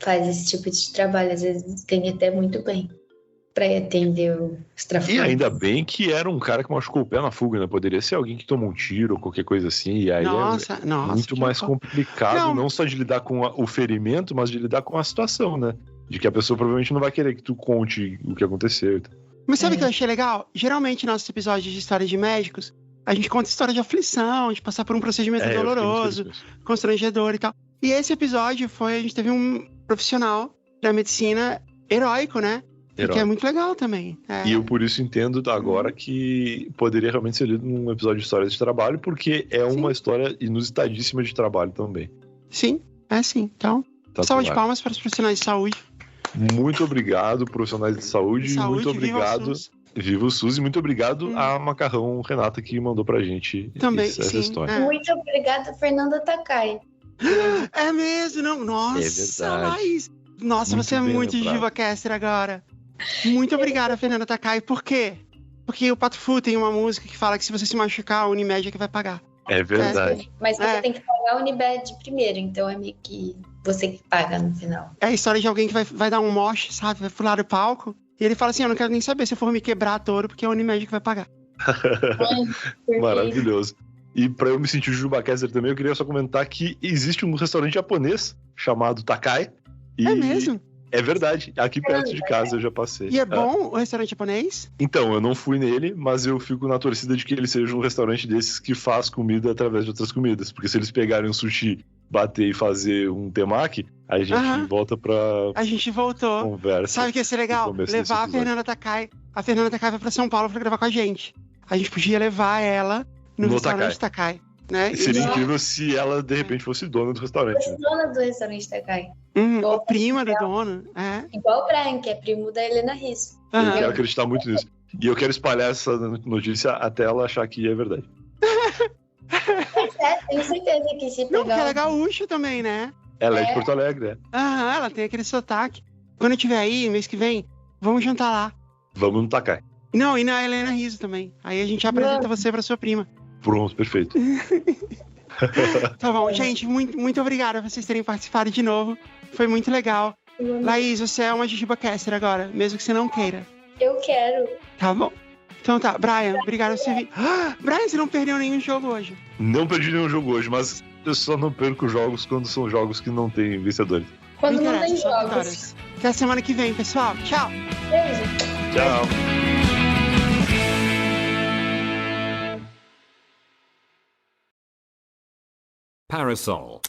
faz esse tipo de trabalho. Às vezes tem até muito bem para atender os traficantes. E ainda bem que era um cara que machucou o pé na fuga, né? Poderia ser alguém que toma um tiro ou qualquer coisa assim, e aí muito mais complicado, não só de lidar com o ferimento, mas de lidar com a situação, né? De que a pessoa provavelmente não vai querer que tu conte o que aconteceu. Mas sabe o que eu achei legal? Geralmente, nossos episódios de história de médicos, a gente conta história de aflição, de passar por um procedimento doloroso, constrangedor e tal. E esse episódio a gente teve um profissional da medicina heróico, né? E que é muito legal também. E eu por isso entendo agora que poderia realmente ser lido num episódio de histórias de trabalho, porque é uma história inusitadíssima de trabalho também. Sim, é sim. Então, salva de palmas para os profissionais de saúde. Muito obrigado, profissionais de saúde. Muito obrigado. Viva o SUS e muito obrigado a Macarrão Renata que mandou pra gente essa história. Muito obrigada, Fernanda Takai. É mesmo, não? Nossa, Laís. Nossa, você é muito Juvacaster agora. Muito obrigada, Fernanda Takai. Por quê? Porque o Pato Fu tem uma música que fala que se você se machucar, a Unimed é que vai pagar. É verdade. Mas você tem que pagar a Unimed primeiro, então é meio que você que paga no final. É a história de alguém que vai dar um moche, sabe? Vai pular do palco. E ele fala assim, eu não quero nem saber se eu for me quebrar todo, porque é a Unimed que vai pagar. Maravilhoso. E pra eu me sentir Jubacaster também, eu queria só comentar que existe um restaurante japonês chamado Takai. É mesmo? É verdade. Aqui perto de casa eu já passei. E é bom o restaurante japonês? Então, eu não fui nele, mas eu fico na torcida de que ele seja um restaurante desses que faz comida através de outras comidas. Porque se eles pegarem um sushi, bater e fazer um temaki, a gente volta pra A gente voltou. Conversa. Sabe o que ia ser legal? Levar a Fernanda Takai. A Fernanda Takai vai pra São Paulo pra gravar com a gente. A gente podia levar ela no restaurante Takai. Né? Seria incrível se ela, de repente, fosse dona do restaurante. Fosse dona do restaurante Takai. Ou prima do dono. Igual o Brian, que é primo da Helena Risso. Eu quero acreditar muito nisso. E eu quero espalhar essa notícia até ela achar que é verdade. Tenho certeza que se pegar... Não, porque ela é gaúcha também, né? Ela é de Porto Alegre, né? Ela tem aquele sotaque. Quando eu estiver aí, mês que vem, vamos jantar lá. Vamos no Takai. Não, e na Helena Risso também. Aí a gente apresenta você pra sua prima. Pronto, perfeito. Tá bom, gente, muito obrigada por vocês terem participado de novo. Foi muito legal. Laís, você é uma Jujubacaster agora, mesmo que você não queira. Eu quero. Tá bom. Então tá, Brian, obrigado por você vir. Brian, você não perdeu nenhum jogo hoje. Não perdi nenhum jogo hoje, mas eu só não perco jogos quando são jogos que não tem vencedores. Quando não tem jogos. Até a semana que vem, pessoal. Tchau. Beijo. Tchau. Parasol.